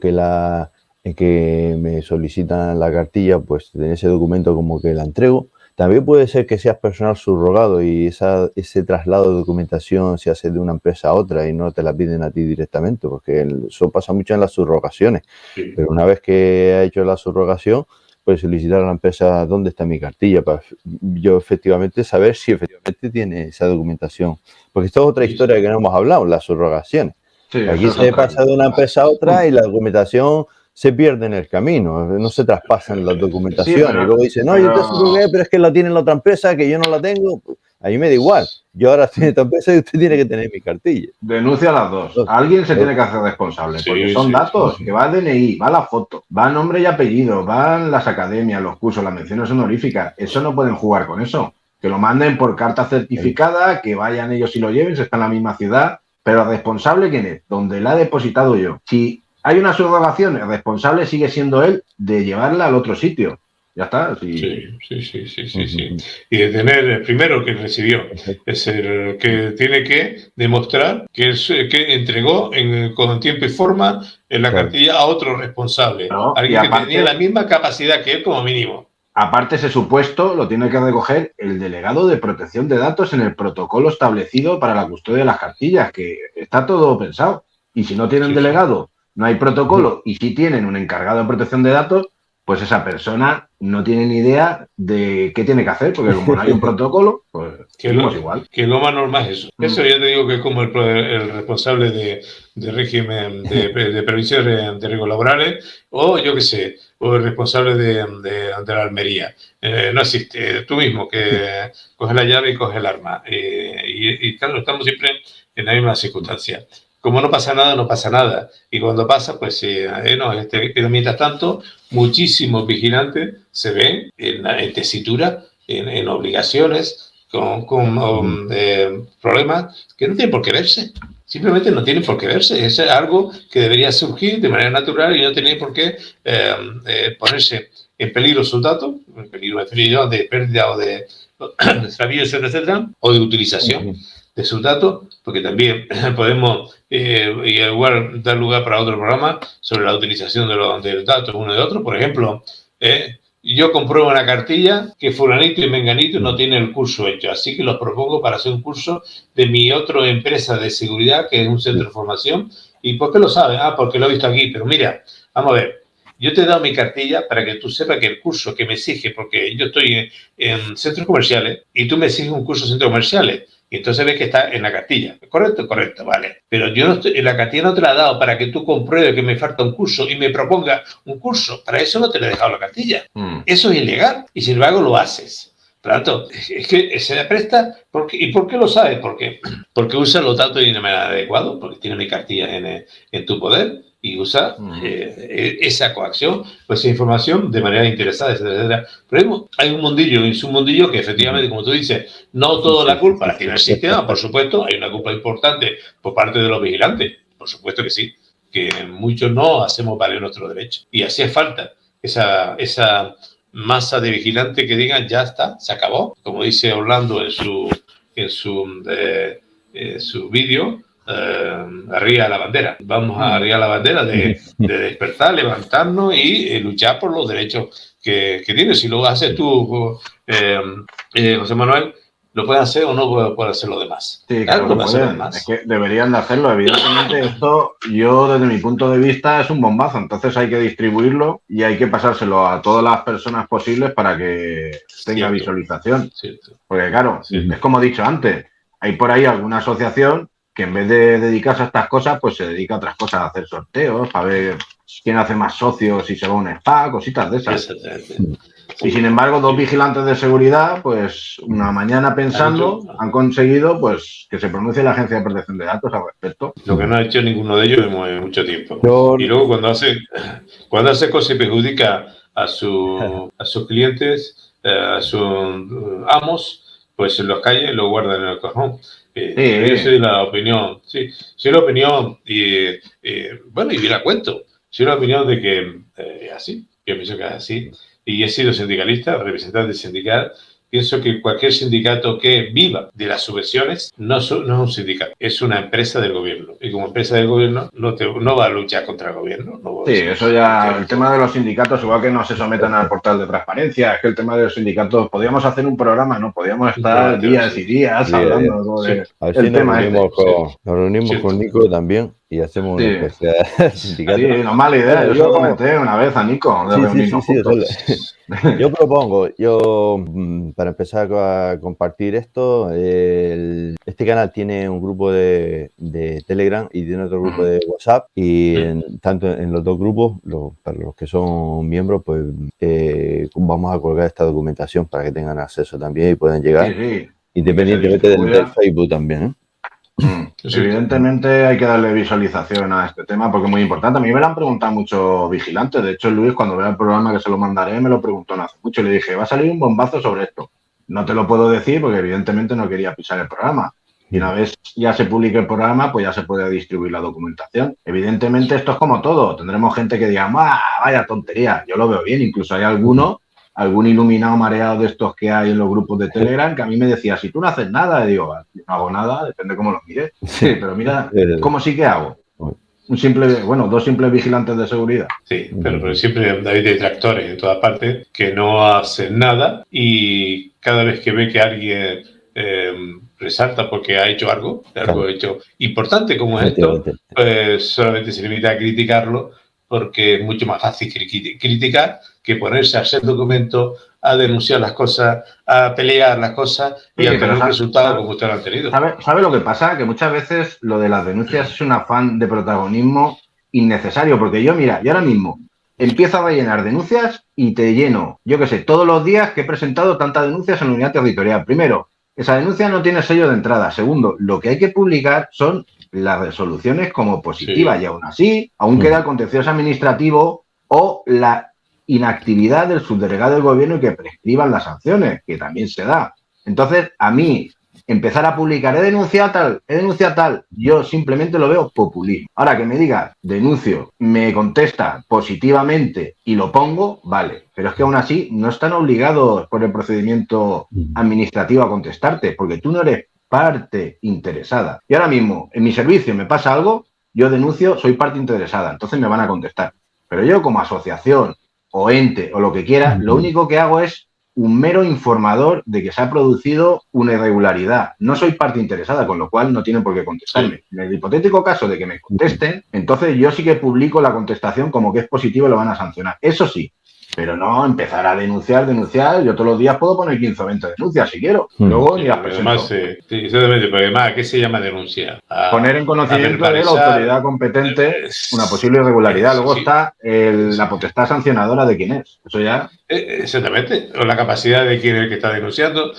en que me solicitan la cartilla, pues en ese documento como que la entrego. También puede ser que seas personal subrogado y ese traslado de documentación se hace de una empresa a otra y no te la piden a ti directamente, porque eso pasa mucho en las subrogaciones. Sí. Pero una vez que ha hecho la subrogación, puedes solicitar a la empresa dónde está mi cartilla para yo efectivamente saber si efectivamente tiene esa documentación. Porque esto es otra historia que no hemos hablado, las subrogaciones. Sí, aquí se pasa de una empresa a otra y la documentación se pierde en el camino, no se traspasan las documentaciones. Sí, y luego dicen, no, yo te subrogué, pero es que la tiene la otra empresa, que yo no la tengo. A mí me da igual. Yo ahora estoy en esta empresa y usted tiene que tener mi cartilla. Denuncia a las dos. Alguien se tiene que hacer responsable, porque son datos, que va el DNI, va la foto, va nombre y apellido, van las academias, los cursos, las menciones honoríficas. Eso no pueden jugar con eso. Que lo manden por carta certificada, que vayan ellos y lo lleven, se está en la misma ciudad. Pero responsable, ¿quién es? Donde la he depositado yo. Si hay una subrogación, el responsable sigue siendo él de llevarla al otro sitio. Ya está. Sí. Y de tener, primero, que recibió, es el que tiene que demostrar que entregó con tiempo y forma en la cartilla a otro responsable. No, alguien que tenía la misma capacidad que él como mínimo. Aparte, ese supuesto lo tiene que recoger el delegado de protección de datos en el protocolo establecido para la custodia de las cartillas, que está todo pensado. Y si no tienen delegado, no hay protocolo, y si tienen un encargado de protección de datos, pues esa persona no tiene ni idea de qué tiene que hacer, porque como no hay un protocolo, pues seguimos igual. Que lo más normal es eso. Eso ya te digo que es como el responsable de régimen de prevención de riesgos laborales, o yo qué sé, o el responsable de la Almería. No existe. Tú mismo que coges la llave y coges el arma. Y claro, estamos siempre en la misma circunstancia. Como no pasa nada, no pasa nada. Y cuando pasa, pues pero mientras tanto, muchísimos vigilantes se ven en tesitura, en obligaciones, con problemas que no tienen por qué verse. Simplemente no tienen por qué verse. Es algo que debería surgir de manera natural y no tiene por qué ponerse en peligro sus datos, en peligro de pérdida o de extravío, etcétera, o de utilización de sus datos, porque también podemos igual dar lugar para otro programa sobre la utilización de los datos uno de otro. Por ejemplo, yo compruebo una cartilla que fulanito y menganito no tienen el curso hecho, así que los propongo para hacer un curso de mi otra empresa de seguridad, que es un centro de formación. ¿Y por qué lo saben? Porque lo he visto aquí. Pero mira, vamos a ver. Yo te he dado mi cartilla para que tú sepas que el curso que me exige, porque yo estoy en centros comerciales y tú me exiges un curso en centros comerciales, y entonces ves que está en la cartilla. ¿Correcto? Correcto, vale. Pero yo en la cartilla no te la he dado para que tú compruebes que me falta un curso y me proponga un curso. Para eso no te lo he dejado la cartilla. Eso es ilegal y sin embargo lo haces. Por lo tanto, es que se le presta. ¿Y por qué lo sabes? Porque usa los datos de una manera adecuada, porque tiene mi cartilla en tu poder. Y usa esa coacción, pues esa información de manera interesada, etcétera. Pero hay un mundillo, y es un mundillo que efectivamente, como tú dices, no toda la culpa la tiene el sistema, por supuesto, hay una culpa importante por parte de los vigilantes, por supuesto que sí, que muchos no hacemos valer nuestros derechos. Y hacía falta esa masa de vigilantes que digan, ya está, se acabó, como dice Orlando en su vídeo, arriba la bandera. Vamos a arriba la bandera de despertar, levantarnos y luchar por los derechos que tienes. Si lo haces tú, José Manuel, lo pueden hacer o no pueden hacer los demás. Sí, claro, lo pueden. Es que deberían de hacerlo. Evidentemente, esto, yo desde mi punto de vista, es un bombazo. Entonces hay que distribuirlo y hay que pasárselo a todas las personas posibles para que tenga visualización. Cierto. Porque claro, es como he dicho antes, hay por ahí alguna asociación que en vez de dedicarse a estas cosas, pues se dedica a otras cosas, a hacer sorteos, a ver quién hace más socios, si se va a un spa, cositas de esas. Y sin embargo, 2 vigilantes de seguridad, pues una mañana pensando, han conseguido pues que se pronuncie la Agencia de Protección de Datos al respecto. Lo que no ha hecho ninguno de ellos en mucho tiempo. Y luego cuando hace cosas y perjudica a sus clientes, a sus amos, pues se los calla y los guarda en el cajón. Yo soy la opinión, soy la opinión y bueno, y bien la cuento. Soy la opinión de que es así, yo pienso que es así. Y he sido sindicalista, representante sindical. Pienso que cualquier sindicato que viva de las subvenciones no es un sindicato, es una empresa del gobierno. Y como empresa del gobierno no va a luchar contra el gobierno. Eso ya, el tema de los sindicatos, igual que no se sometan al portal de transparencia, es que el tema de los sindicatos, podríamos hacer un programa, ¿no? Podríamos estar días y días hablando del tema. Nos reunimos con Nico también y hacemos una especial sindicato. Sí, no mala idea. Yo lo comenté una vez a Nico. Yo propongo, para empezar a compartir esto, este canal tiene un grupo de Telegram y tiene otro grupo de WhatsApp y tanto en los dos grupos, para los que son miembros, pues vamos a colgar esta documentación para que tengan acceso también y puedan llegar independientemente del Facebook también, ¿eh? Evidentemente hay que darle visualización a este tema porque es muy importante. A mí me lo han preguntado muchos vigilantes. De hecho, Luis, cuando vea el programa que se lo mandaré, me lo preguntó no hace mucho. Le dije, va a salir un bombazo sobre esto. No te lo puedo decir porque evidentemente no quería pisar el programa. Y una vez ya se publique el programa, pues ya se puede distribuir la documentación. Evidentemente esto es como todo. Tendremos gente que diga, vaya tontería. Yo lo veo bien. Incluso hay algún iluminado mareado de estos que hay en los grupos de Telegram que a mí me decía, si tú no haces nada, y digo, no hago nada, depende cómo lo mires. Sí, pero mira, ¿cómo sí que hago? Dos simples vigilantes de seguridad. Sí, pero siempre hay detractores en todas partes que no hacen nada y cada vez que ve que alguien resalta porque ha hecho algo hecho importante como esto, pues solamente se limita a criticarlo porque es mucho más fácil criticar que ponerse a hacer documentos, a denunciar las cosas, a pelear las cosas y a tener resultados como ustedes han tenido. ¿Sabe lo que pasa? Que muchas veces lo de las denuncias es un afán de protagonismo innecesario, porque yo ahora mismo empiezo a rellenar denuncias y te lleno, yo qué sé, todos los días que he presentado tantas denuncias en la unidad territorial. Primero, esa denuncia no tiene sello de entrada. Segundo, lo que hay que publicar son las resoluciones como positivas y aún así, aún queda el contencioso administrativo o la inactividad del subdelegado del gobierno y que prescriban las sanciones, que también se da. Entonces, a mí, empezar a publicar, he denunciado tal, yo simplemente lo veo populismo. Ahora que me digas, denuncio, me contesta positivamente y lo pongo, vale. Pero es que aún así no están obligados por el procedimiento administrativo a contestarte, porque tú no eres parte interesada. Y ahora mismo, en mi servicio me pasa algo, yo denuncio, soy parte interesada, entonces me van a contestar. Pero yo como asociación o ente o lo que quiera, lo único que hago es un mero informador de que se ha producido una irregularidad. No soy parte interesada, con lo cual no tienen por qué contestarme. En el hipotético caso de que me contesten, entonces yo sí que publico la contestación como que es positivo y lo van a sancionar. Eso sí, pero no empezar a denunciar. Yo todos los días puedo poner 15 o 20 denuncias si quiero. Luego ni las presento. Además, exactamente, porque además, ¿qué se llama denuncia? Poner en conocimiento de la autoridad competente una posible irregularidad. Luego está la potestad sancionadora de quién es. Eso ya... Exactamente, o la capacidad de quién es el que está denunciando,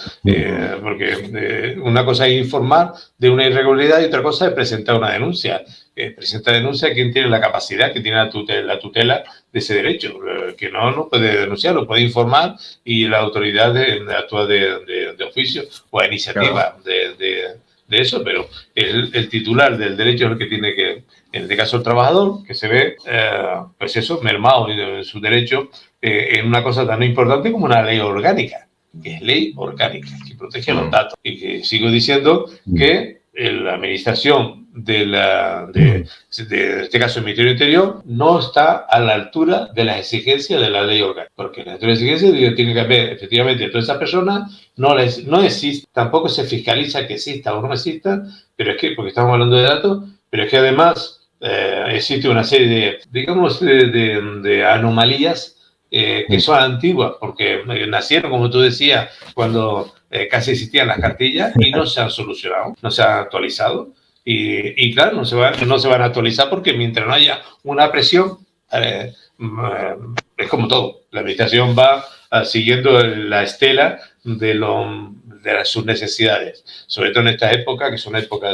porque una cosa es informar de una irregularidad y otra cosa es presentar una denuncia. Presenta denuncia quien tiene la capacidad, que tiene la tutela de ese derecho, que no puede denunciar, lo puede informar y la autoridad actúa de oficio o a iniciativa de eso, pero el titular del derecho es el que tiene que, en este caso el trabajador, que se ve, pues eso, mermado en su derecho en una cosa tan importante como una ley orgánica, que es ley orgánica, que protege los datos. Y que sigo diciendo que la administración de este caso el Ministerio del Interior no está a la altura de las exigencias de la ley orgánica, porque las exigencias tienen que haber efectivamente todas esas personas, no existe, tampoco se fiscaliza que exista o no exista, pero es que, porque estamos hablando de datos, pero es que además existe una serie de, digamos, de anomalías que son antiguas, porque nacieron, como tú decías, cuando casi existían las cartillas y no se han solucionado, no se han actualizado. Y claro, no se van a actualizar porque mientras no haya una presión, es como todo. La administración va siguiendo la estela de sus necesidades, sobre todo en esta época, que es una época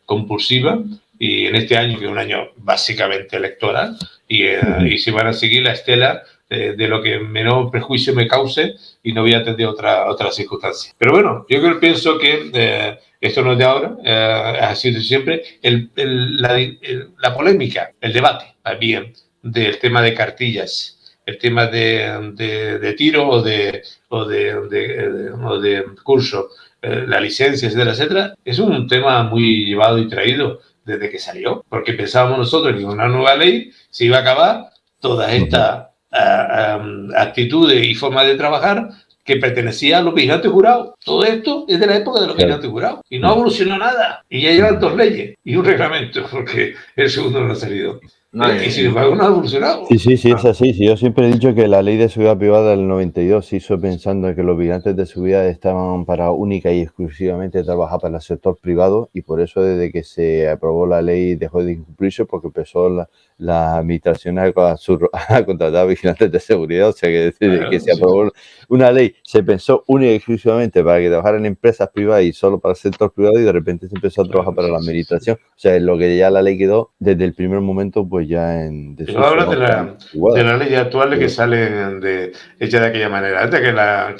compulsiva, y en este año, que es un año básicamente electoral, y si van a seguir la estela de lo que menor prejuicio me cause y no voy a atender otra circunstancia. Pero bueno, yo pienso que esto no es de ahora, ha sido siempre la polémica, el debate, bien, del tema de cartillas, el tema de tiro o de curso, la licencia, etcétera, etcétera, es un tema muy llevado y traído desde que salió, porque pensábamos nosotros que con una nueva ley se iba a acabar toda esta actitudes y formas de trabajar que pertenecía a los vigilantes jurados. Todo esto es de la época de los vigilantes jurados y no evolucionó nada. Y ya llevan 2 leyes y un reglamento, porque el segundo no ha salido. Y sin embargo no ha evolucionado. Sí, es así. Sí, yo siempre he dicho que la ley de seguridad privada del 92 se hizo pensando que los vigilantes de seguridad estaban para única y exclusivamente trabajar para el sector privado, y por eso desde que se aprobó la ley dejó de cumplirse, porque empezó la administración a contratar vigilantes de seguridad. O sea, que desde que se aprobó una ley se pensó única y exclusivamente para que trabajaran en empresas privadas y solo para el sector privado, y de repente se empezó a trabajar para la administración. O sea, lo que ya la ley quedó desde el primer momento, pues ya en desuso. Hablas de la ley actual que salen hechas de aquella manera. Antes que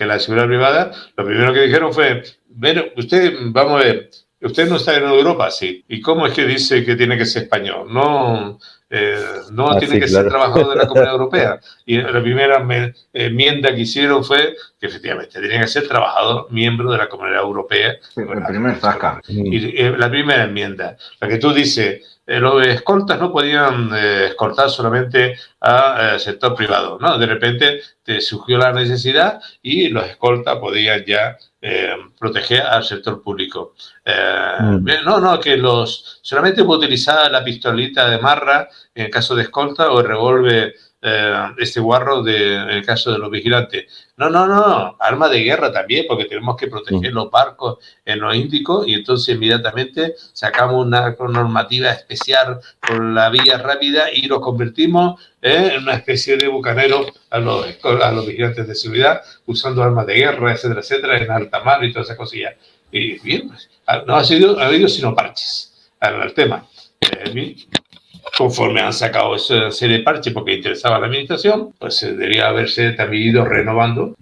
la seguridad privada, lo primero que dijeron fue, bueno, usted, vamos a ver, usted no está en Europa, sí. ¿Y cómo es que dice que tiene que ser español? No tiene que ser trabajador de la Comunidad Europea. Y la primera enmienda que hicieron fue que efectivamente tenía que ser trabajador miembro de la Comunidad Europea. Sí, el primer zasca. Y la primera enmienda, la que tú dices, los escoltas no podían escoltar solamente al sector privado, ¿no? De repente te surgió la necesidad y los escoltas podían ya proteger al sector público. Que solamente puede utilizar la pistolita de marra en el caso de escolta o el revólver este guarro en el caso de los vigilantes. No, arma de guerra también, porque tenemos que proteger los barcos en los Índicos, y entonces inmediatamente sacamos una normativa especial por la vía rápida y los convertimos en una especie de bucaneros a los vigilantes de seguridad, usando armas de guerra, etcétera, etcétera, en alta mar y todas esas cosillas. Y bien, pues, no ha habido sino parches al tema. Conforme han sacado esa serie de parches porque interesaba a la administración, pues debería haberse también ido renovando.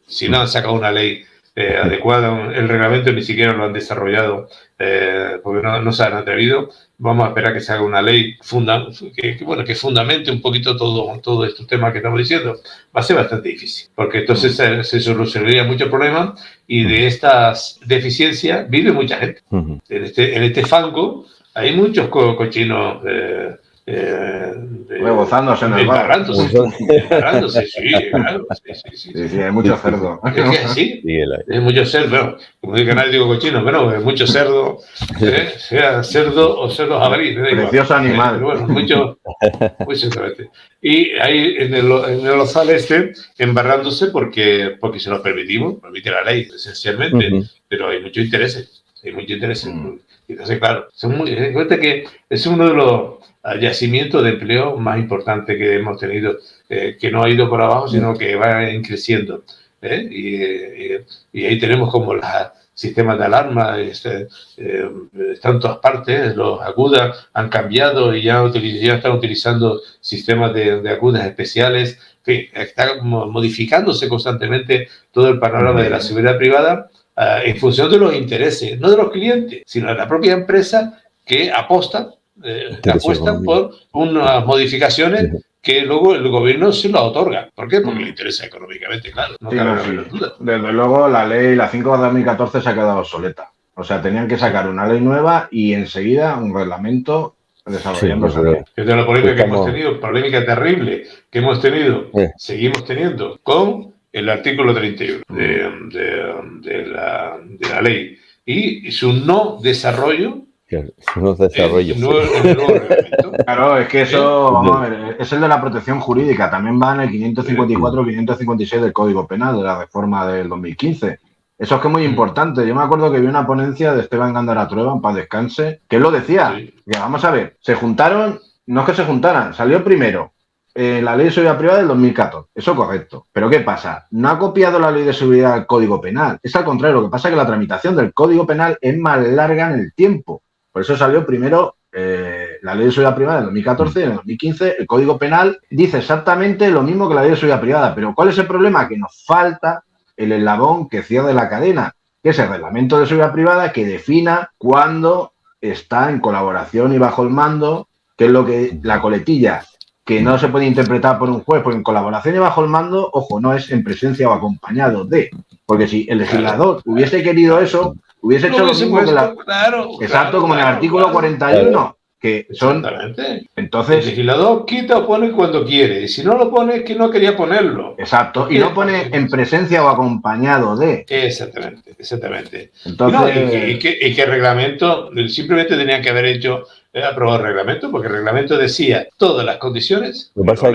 Si no han sacado una ley adecuada, el reglamento ni siquiera lo han desarrollado porque no se han atrevido. Vamos a esperar que se haga una ley que fundamente un poquito todo estos temas que estamos diciendo. Va a ser bastante difícil, porque entonces se solucionarían muchos problemas, y de estas deficiencias vive mucha gente. En este fango hay muchos cochinos rebozándose en el bar. Embarrándose, sí, claro. Sí, hay mucho cerdo. Sí, hay mucho cerdo. Como dice Canal, digo cochino, pero hay mucho cerdo, sea cerdo o cerdo jabalí. Precioso animal. Bueno, mucho exactamente. Y ahí en el ozal embarrándose porque se lo permite la ley, esencialmente, pero hay muchos intereses. Entonces, claro, cuenta que es uno de los yacimientos de empleo más importantes que hemos tenido, que no ha ido por abajo, sino que va creciendo. Y ahí tenemos como los sistemas de alarma, están en todas partes. Los agudas han cambiado y ya están utilizando sistemas de agudas especiales. En fin, está modificándose constantemente todo el panorama de la seguridad privada, en función de los intereses, no de los clientes, sino de la propia empresa que apuestan por unas modificaciones que luego el gobierno se lo otorga. ¿Por qué? Porque le interesa económicamente, claro. No cabe la menor duda. Desde luego, la ley, la 5 de 2014 se ha quedado obsoleta. O sea, tenían que sacar una ley nueva y enseguida un reglamento desarrollándose. Sí, aquí. Es de la polémica que hemos estamos- tenido, polémica terrible que hemos tenido, seguimos teniendo con el artículo 31 de la ley y su no desarrollo unos desarrollos. en el nuevo reglamento. Claro, es que eso, vamos a ver, es el de la protección jurídica. También va en el 554-556 del Código Penal, de la reforma del 2015. Eso es que es muy importante. Yo me acuerdo que vi una ponencia de Esteban Gándara Trueba, en paz descanse, que él lo decía. Sí. Que vamos a ver, se juntaron, no es que se juntaran, salió primero la ley de seguridad privada del 2014. Eso correcto. Pero ¿qué pasa? No ha copiado la ley de seguridad del Código Penal. Es al contrario. Lo que pasa es que la tramitación del Código Penal es más larga en el tiempo. Por eso salió primero la ley de seguridad privada del 2014 y en el 2015 el Código Penal dice exactamente lo mismo que la ley de seguridad privada. Pero ¿cuál es el problema? Que nos falta el eslabón que cierre la cadena, que es el reglamento de seguridad privada que defina cuándo está en colaboración y bajo el mando, que es lo que la coletilla, que no se puede interpretar por un juez, porque en colaboración y bajo el mando, ojo, no es en presencia o acompañado de, porque si el legislador hubiese querido eso, hubiese hecho lo mismo que la... Exacto, como en el artículo 41, que son... Exactamente. El Entonces, legislador quita o pone cuando quiere. Y si no lo pone, es que no quería ponerlo. exacto, y no pone en presencia o acompañado de. Exactamente. Entonces, No, y que el reglamento, simplemente tenían que haber hecho, aprobado el reglamento, porque el reglamento decía todas las condiciones. Lo que pasa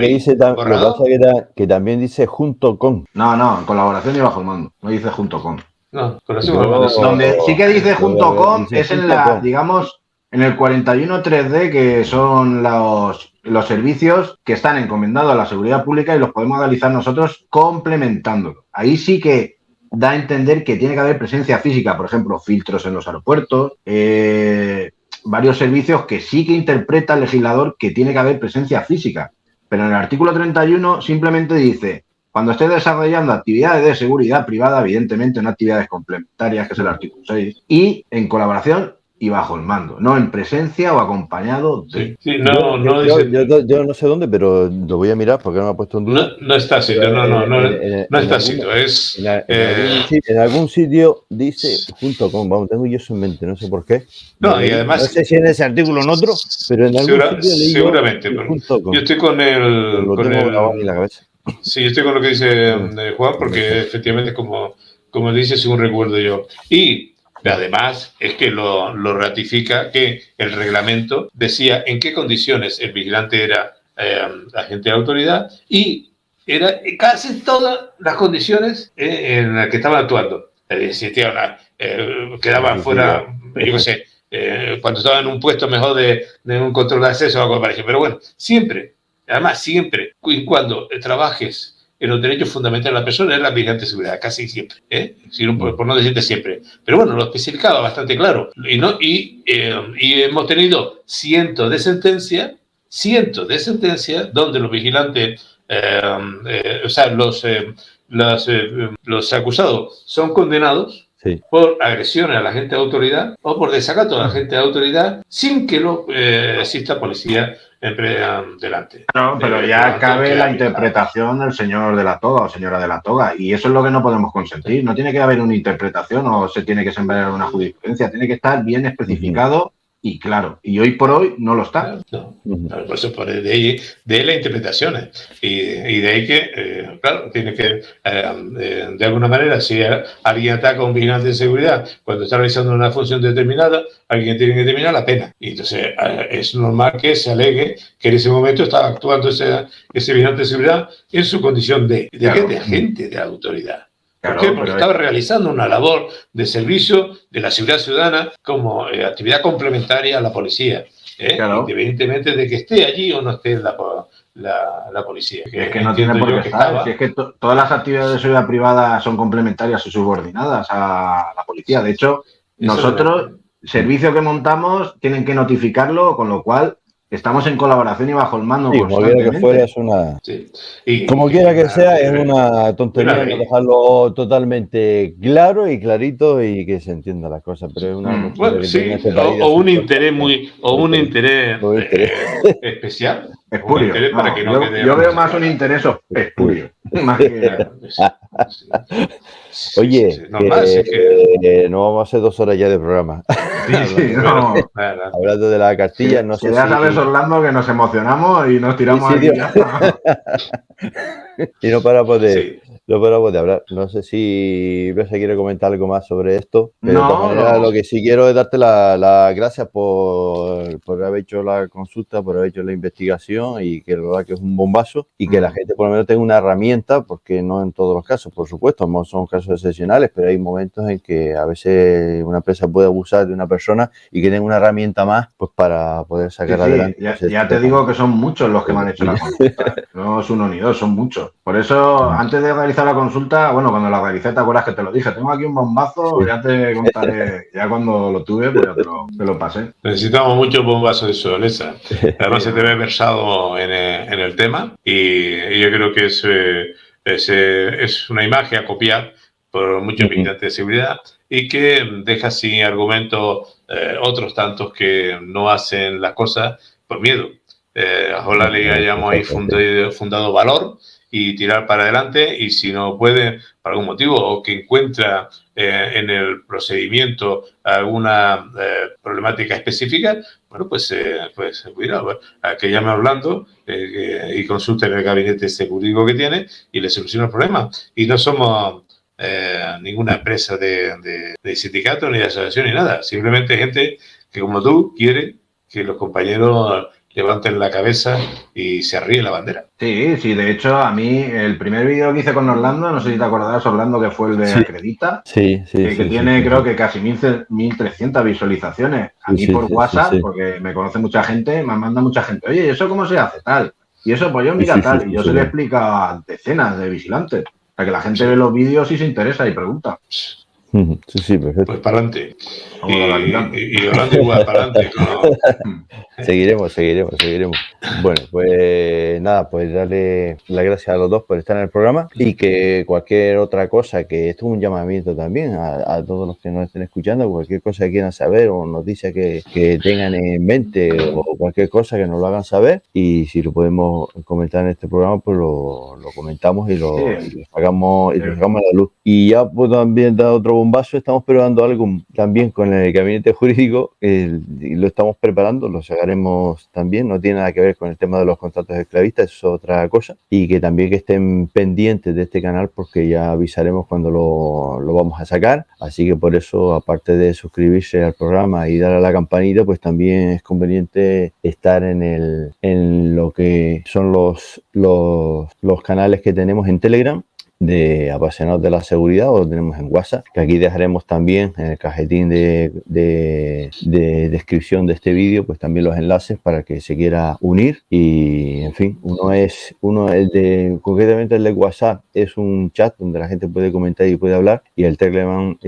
que también dice junto con. no, en colaboración y bajo el mando, no dice junto con. No, con eso No, Donde sí que dice junto con dice es en junto la, con. digamos, en el 41.3D, que son los servicios que están encomendados a la seguridad pública y los podemos realizar nosotros complementándolo. Ahí sí que da a entender que tiene que haber presencia física, por ejemplo, filtros en los aeropuertos, varios servicios que sí que interpreta el legislador que tiene que haber presencia física. Pero en el artículo 31 simplemente dice: cuando esté desarrollando actividades de seguridad privada, evidentemente no actividades complementarias, que es el artículo 6, y en colaboración y bajo el mando, no en presencia o acompañado de. Sí, no yo, dice. yo no sé dónde, pero lo voy a mirar porque no me ha puesto en duda. No está escrito, no está escrito. En algún sitio dice junto con, vamos, tengo yo eso en mente, no sé por qué. No, y además. No sé si en ese artículo o en otro, pero en algún sitio leí seguramente. junto con. Yo estoy con el. Lo tengo grabado en la cabeza. Sí, yo estoy con lo que dice Juan, porque efectivamente, como dice, según recuerdo yo. Y además es que lo ratifica que el reglamento decía en qué condiciones el vigilante era agente de autoridad y era casi todas las condiciones en las que estaban actuando. Existía quedaban fuera, yo qué sé, cuando estaban en un puesto mejor de un control de acceso o algo parecido. Pero bueno, siempre. Además, siempre y cuando trabajes en los derechos fundamentales de la persona, es la vigilante de seguridad, casi siempre, por no decirte siempre. Pero bueno, lo especificaba bastante claro. Y hemos tenido cientos de sentencias donde los vigilantes, los acusados son condenados. Sí. Por agresiones a la agente de autoridad o por desacato a la agente de autoridad sin que exista policía delante. No, pero ya cabe la interpretación del señor de la toga o señora de la toga, y eso es lo que no podemos consentir. No tiene que haber una interpretación o se tiene que sembrar una jurisprudencia, tiene que estar bien especificado y claro, y hoy por hoy no lo está. No, por eso de ahí las interpretaciones y de ahí que, claro, tiene que, de alguna manera, si alguien ataca a un vigilante de seguridad cuando está realizando una función determinada, alguien tiene que determinar la pena. Y entonces es normal que se alegue que en ese momento estaba actuando ese vigilante de seguridad en su condición de agente de autoridad. ¿Por qué? Porque estaba realizando una labor de servicio de la seguridad ciudadana como actividad complementaria a la policía, independientemente de que esté allí o no esté la policía. Es que no tiene por qué estar. Si es que todas las actividades de seguridad privada son complementarias y subordinadas a la policía. De hecho, nosotros, servicio que montamos, tienen que notificarlo, con lo cual estamos en colaboración y bajo el mando Sí, como quiera que constantemente. fuera, es una... Sí. Como quiera que sea, es una tontería Una no ley. dejarlo totalmente claro y clarito y que se entienda las cosas, pero es una costumbre Bueno, que tiene sí, este país de o un hacer interés cosas un interés muy interés. especial, un Espurio. interés para No, que no quede yo veo cosa más un clara. interés espurio. Más que... Claro, Oye, normal, sí que no vamos a hacer 2 horas ya de programa. Sí, sí, bueno, no. nada. Hablando de la cartilla, no Que sé ya si... sabes, Orlando, que nos emocionamos y nos Sí, tiramos sí, aquí tío. ya. Y Sí. no paramos de hablar. No sé si Besa quiere comentar algo más sobre esto, pero de todas No, maneras lo no. que sí quiero es darte las gracias por haber hecho la consulta, por haber hecho la investigación y que la verdad que es un bombazo y que la gente por lo menos tenga una herramienta, porque no en todos los casos, por supuesto, no son casos excepcionales, pero hay momentos en que a veces una empresa puede abusar de una persona y que tenga una herramienta más pues para poder Sí, sacar sí, adelante ya, pues, este ya te tema. digo que son muchos los que me han hecho la consulta. No es uno ni dos, son muchos. Por eso, antes de realizar la consulta, bueno, cuando la realicé, ¿te acuerdas que te lo dije? Tengo aquí un bombazo, Sí. ya te contaré, ya cuando lo tuve, pues ya te lo pasé. Necesitamos muchos bombazos de Solesa. Además, Sí, se te ve versado en el tema y yo creo que es una imagen a copiar por muchos vigilantes de seguridad y que deja sin argumento otros tantos que no hacen las cosas por miedo. Ojalá le hayamos ahí fundado valor y tirar para adelante, y si no puede por algún motivo o que encuentra en el procedimiento alguna problemática específica, bueno, pues cuidado, a que llame hablando y consulte en el gabinete jurídico que tiene y le soluciona el problema. Y no somos ninguna empresa de sindicato ni de asociación ni nada, simplemente gente que como tú quiere que los compañeros levanten la cabeza y se arríe la bandera. sí, sí, de hecho, a mí el primer vídeo que hice con Orlando, no sé si te acordarás, Orlando, que fue el de Sí, Acredita, sí, que tiene creo que casi 1.300 visualizaciones. A mí por WhatsApp, sí. porque me conoce mucha gente, me manda mucha gente, oye, ¿y eso cómo se hace? Tal. Y eso, pues yo mira tal. Y yo se le explica a decenas de vigilantes. Para que la gente ve los vídeos y se interesa y pregunta. Sí, perfecto. Pues para adelante. Como los Alicantes. Y hablando igual, para adelante. Seguiremos. Bueno, pues nada, pues darle las gracias a los dos por estar en el programa y que cualquier otra cosa, que esto es un llamamiento también a todos los que nos estén escuchando, cualquier cosa que quieran saber o noticias que tengan en mente o cualquier cosa que nos lo hagan saber, y si lo podemos comentar en este programa, pues lo comentamos y lo sacamos a la luz. Y ya pues también da otro bombazo, estamos probando algo también con el gabinete jurídico, y lo estamos preparando, lo sacaremos también, no tiene nada que ver con el tema de los contratos esclavistas, es otra cosa, y que también que estén pendientes de este canal porque ya avisaremos cuando lo vamos a sacar, así que por eso, aparte de suscribirse al programa y darle a la campanita, pues también es conveniente estar en lo que son los canales que tenemos en Telegram de Apasionados de la Seguridad, o lo tenemos en WhatsApp, que aquí dejaremos también en el cajetín de descripción de este vídeo, pues también los enlaces para que se quiera unir. Y en fin, concretamente el de WhatsApp es un chat donde la gente puede comentar y puede hablar, y el Telegram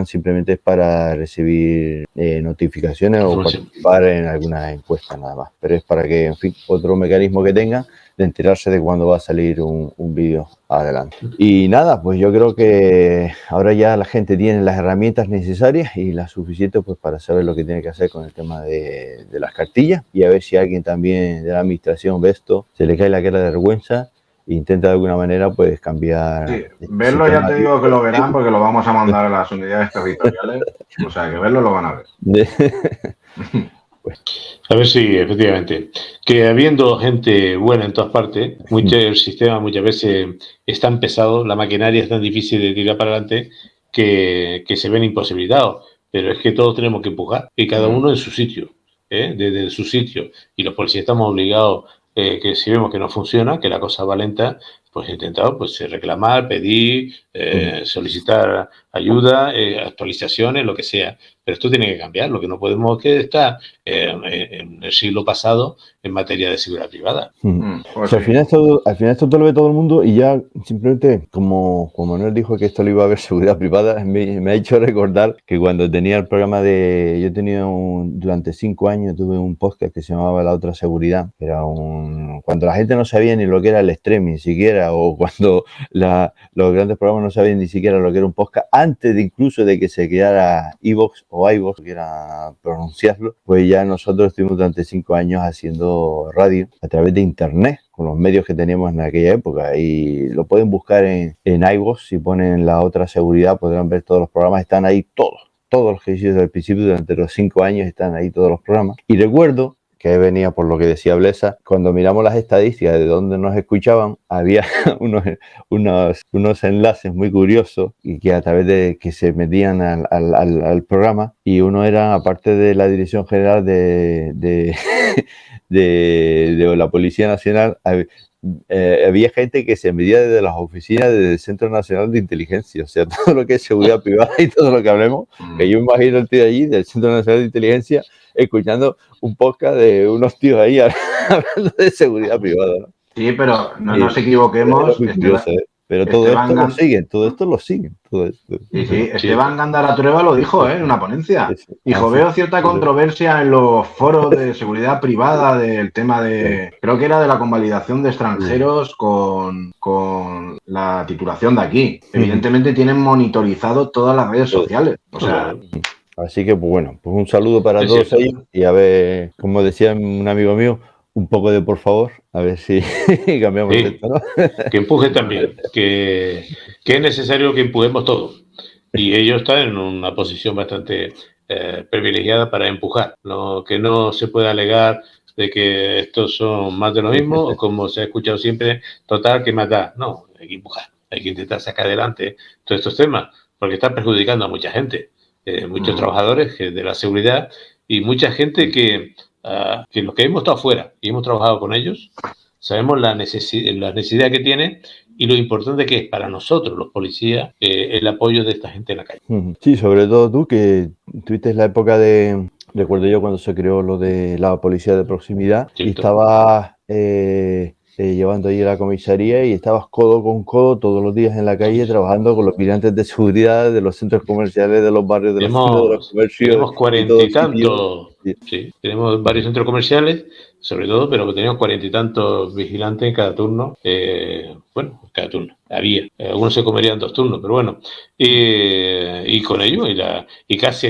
simplemente es para recibir notificaciones o participar en alguna encuesta nada más, pero es para que, en fin, otro mecanismo que tenga de enterarse de cuándo va a salir un vídeo adelante. Y nada, pues yo creo que ahora ya la gente tiene las herramientas necesarias y las suficientes pues para saber lo que tiene que hacer con el tema de las cartillas, y a ver si alguien también de la administración ve esto, se le cae la cara de vergüenza e intenta de alguna manera pues cambiar. Sí, verlo ya te digo que lo verán porque lo vamos a mandar a las unidades territoriales, o sea que verlo lo van a ver. A ver si, efectivamente, que habiendo gente buena en todas partes, el sistema muchas veces es tan pesado, la maquinaria es tan difícil de tirar para adelante que se ven imposibilitados. Pero es que todos tenemos que empujar, y cada uno en su sitio, desde su sitio. Y los policías estamos obligados, que si vemos que no funciona, que la cosa va lenta, pues he intentado pues reclamar, pedir, solicitar ayuda, actualizaciones, lo que sea. Pero esto tiene que cambiar. Lo que no podemos es que estar en el siglo pasado en materia de seguridad privada. Pues al final esto te lo ve todo el mundo y ya simplemente, como Manuel dijo que esto lo iba a ver seguridad privada, me ha hecho recordar que cuando tenía el programa yo tenía durante 5 años tuve un podcast que se llamaba La Otra Seguridad, que era cuando la gente no sabía ni lo que era el streaming ni siquiera, o cuando los grandes programas no sabían ni siquiera lo que era un podcast, antes de incluso de que se creara iVoox o iVoox, quiera pronunciarlo, pues ya nosotros estuvimos durante 5 años haciendo radio a través de internet, con los medios que teníamos en aquella época, y lo pueden buscar en iVoox. Si ponen La Otra Seguridad podrán ver todos los programas, están ahí todos los que hice desde el principio. Durante los 5 años están ahí todos los programas, y recuerdo que venía por lo que decía Blesa, cuando miramos las estadísticas de dónde nos escuchaban, había unos enlaces muy curiosos y que a través de que se metían al programa, y uno era, aparte de la Dirección General de la Policía Nacional, había gente que se medía desde las oficinas del Centro Nacional de Inteligencia, o sea, todo lo que es seguridad privada y todo lo que hablemos, que yo imagino el tío de allí, del Centro Nacional de Inteligencia, escuchando un podcast de unos tíos ahí hablando de seguridad privada, ¿no? Sí, pero no nos equivoquemos. Pero todo esto lo siguen, todo esto lo siguen. Sí, Esteban Gándara-Trueba lo dijo en una ponencia. Dijo, veo cierta controversia en los foros de seguridad privada del tema de, creo que era de la convalidación de extranjeros con la titulación de aquí. Evidentemente tienen monitorizado todas las redes sociales. O sea... Así que, pues bueno, pues un saludo para todos ellos, y a ver, como decía un amigo mío, un poco de por favor, a ver si cambiamos esto, ¿no? Que empuje también, que es necesario que empujemos todos. Y ellos están en una posición bastante privilegiada para empujar, ¿no? Que no se pueda alegar de que estos son más de lo mismo, o como se ha escuchado siempre, total, que matar. No, hay que empujar, hay que intentar sacar adelante todos estos temas, porque están perjudicando a mucha gente, muchos trabajadores de la seguridad, y mucha gente que los que hemos estado fuera y hemos trabajado con ellos, sabemos la necesidad que tiene y lo importante que es para nosotros, los policías, el apoyo de esta gente en la calle. Sí, sobre todo tú, que tuviste la época recuerdo yo cuando se creó lo de la policía de proximidad, y estabas llevando allí la comisaría, y estabas codo con codo todos los días en la calle trabajando con los vigilantes de seguridad de los centros comerciales, de los barrios, de los comercios. Tenemos 40 y tantos. Sí, tenemos varios centros comerciales, sobre todo, pero teníamos 40 y tantos vigilantes en cada turno. Cada turno había. Algunos se comerían 2 turnos, pero bueno. Y con ello, y casi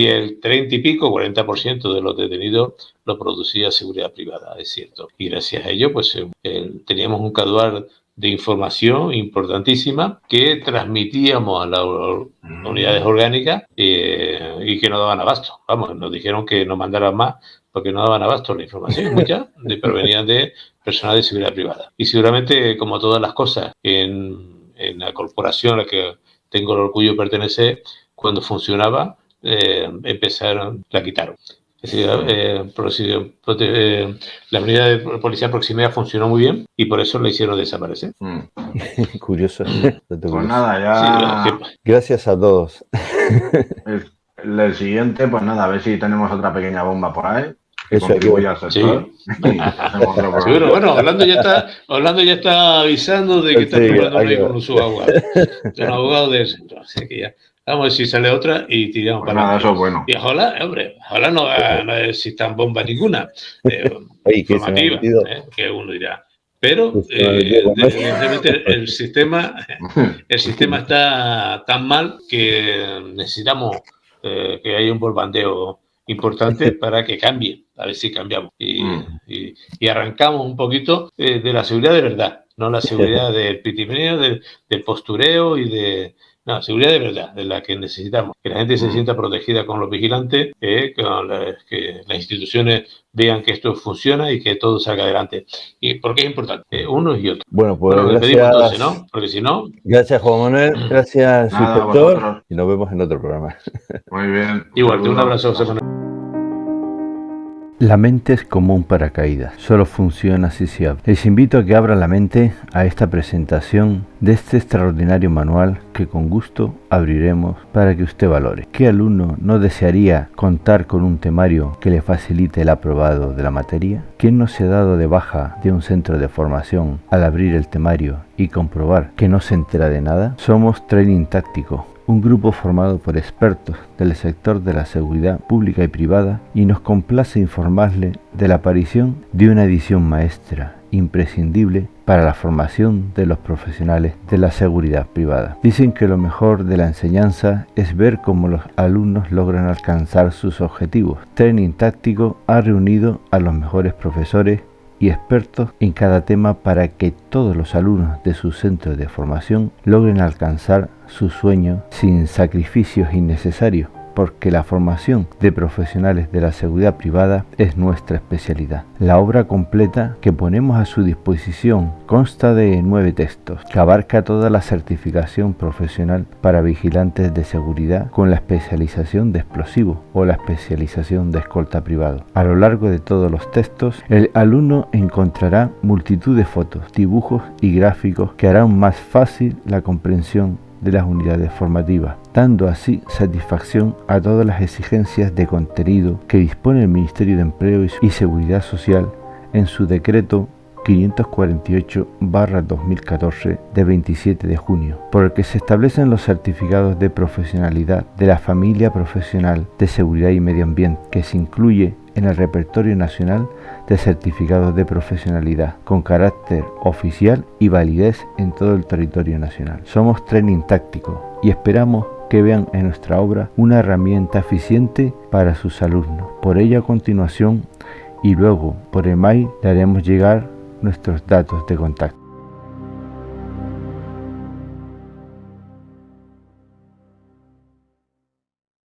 el 30 y pico, 40% de los detenidos lo producía seguridad privada, es cierto. Y gracias a ello, pues teníamos un caudal de información importantísima que transmitíamos a las unidades orgánicas y que no daban abasto. Vamos, nos dijeron que nos mandaran más porque no daban abasto la información, muchas, pero venían de personal de seguridad privada. Y seguramente, como todas las cosas, en la corporación a la que tengo el orgullo de pertenecer, cuando funcionaba, la quitaron. Es decir, la unidad de policía de proximidad funcionó muy bien y por eso la hicieron desaparecer. Curioso. Pues nada, ya... Sí, gracias a todos. El siguiente, pues nada, a ver si tenemos otra pequeña bomba por ahí. Eso contribuye al sector. Sí. Seguro, bueno, Orlando ya está avisando de que está preparando ahí con su abogado. Es un abogado del sector, así que ya. Vamos a ver si sale otra y tiramos pues para nada, eso es bueno. Y ojalá no existan bombas ninguna informativa, que uno dirá. Pero evidentemente el sistema está tan mal que necesitamos que haya un bombardeo importante para que cambie, a ver si cambiamos y arrancamos un poquito de la seguridad de verdad, no la seguridad del pitimeo, del postureo y de... No, seguridad de verdad, de la que necesitamos. Que la gente se sienta protegida con los vigilantes, que las instituciones vean que esto funciona y que todo salga adelante. Y porque es importante, unos y otros. Bueno, pues gracias. Entonces, ¿no? Porque si no... Gracias, Juan Manuel. Gracias, inspector. Y nos vemos en otro programa. Muy bien. Igual, un abrazo, José Manuel. La mente es como un paracaídas, solo funciona si se abre. Les invito a que abran la mente a esta presentación de este extraordinario manual que con gusto abriremos para que usted valore. ¿Qué alumno no desearía contar con un temario que le facilite el aprobado de la materia? ¿Quién no se ha dado de baja de un centro de formación al abrir el temario y comprobar que no se entera de nada? Somos Training Táctico, un grupo formado por expertos del sector de la seguridad pública y privada, y nos complace informarle de la aparición de una edición maestra imprescindible para la formación de los profesionales de la seguridad privada. Dicen que lo mejor de la enseñanza es ver cómo los alumnos logran alcanzar sus objetivos. Training Táctico ha reunido a los mejores profesores y expertos en cada tema para que todos los alumnos de sus centros de formación logren alcanzar sus sueños sin sacrificios innecesarios, porque la formación de profesionales de la seguridad privada es nuestra especialidad. La obra completa que ponemos a su disposición consta de 9 textos, que abarca toda la certificación profesional para vigilantes de seguridad con la especialización de explosivos o la especialización de escolta privado. A lo largo de todos los textos, el alumno encontrará multitud de fotos, dibujos y gráficos que harán más fácil la comprensión de las unidades formativas, dando así satisfacción a todas las exigencias de contenido que dispone el Ministerio de Empleo y Seguridad Social en su decreto 548/2014 de 27 de junio, por el que se establecen los certificados de profesionalidad de la familia profesional de seguridad y medio ambiente, que se incluye en el repertorio nacional de certificados de profesionalidad con carácter oficial y validez en todo el territorio nacional. Somos Training Táctico y esperamos que vean en nuestra obra una herramienta eficiente para sus alumnos. Por ello, a continuación y luego por email le haremos llegar nuestros datos de contacto.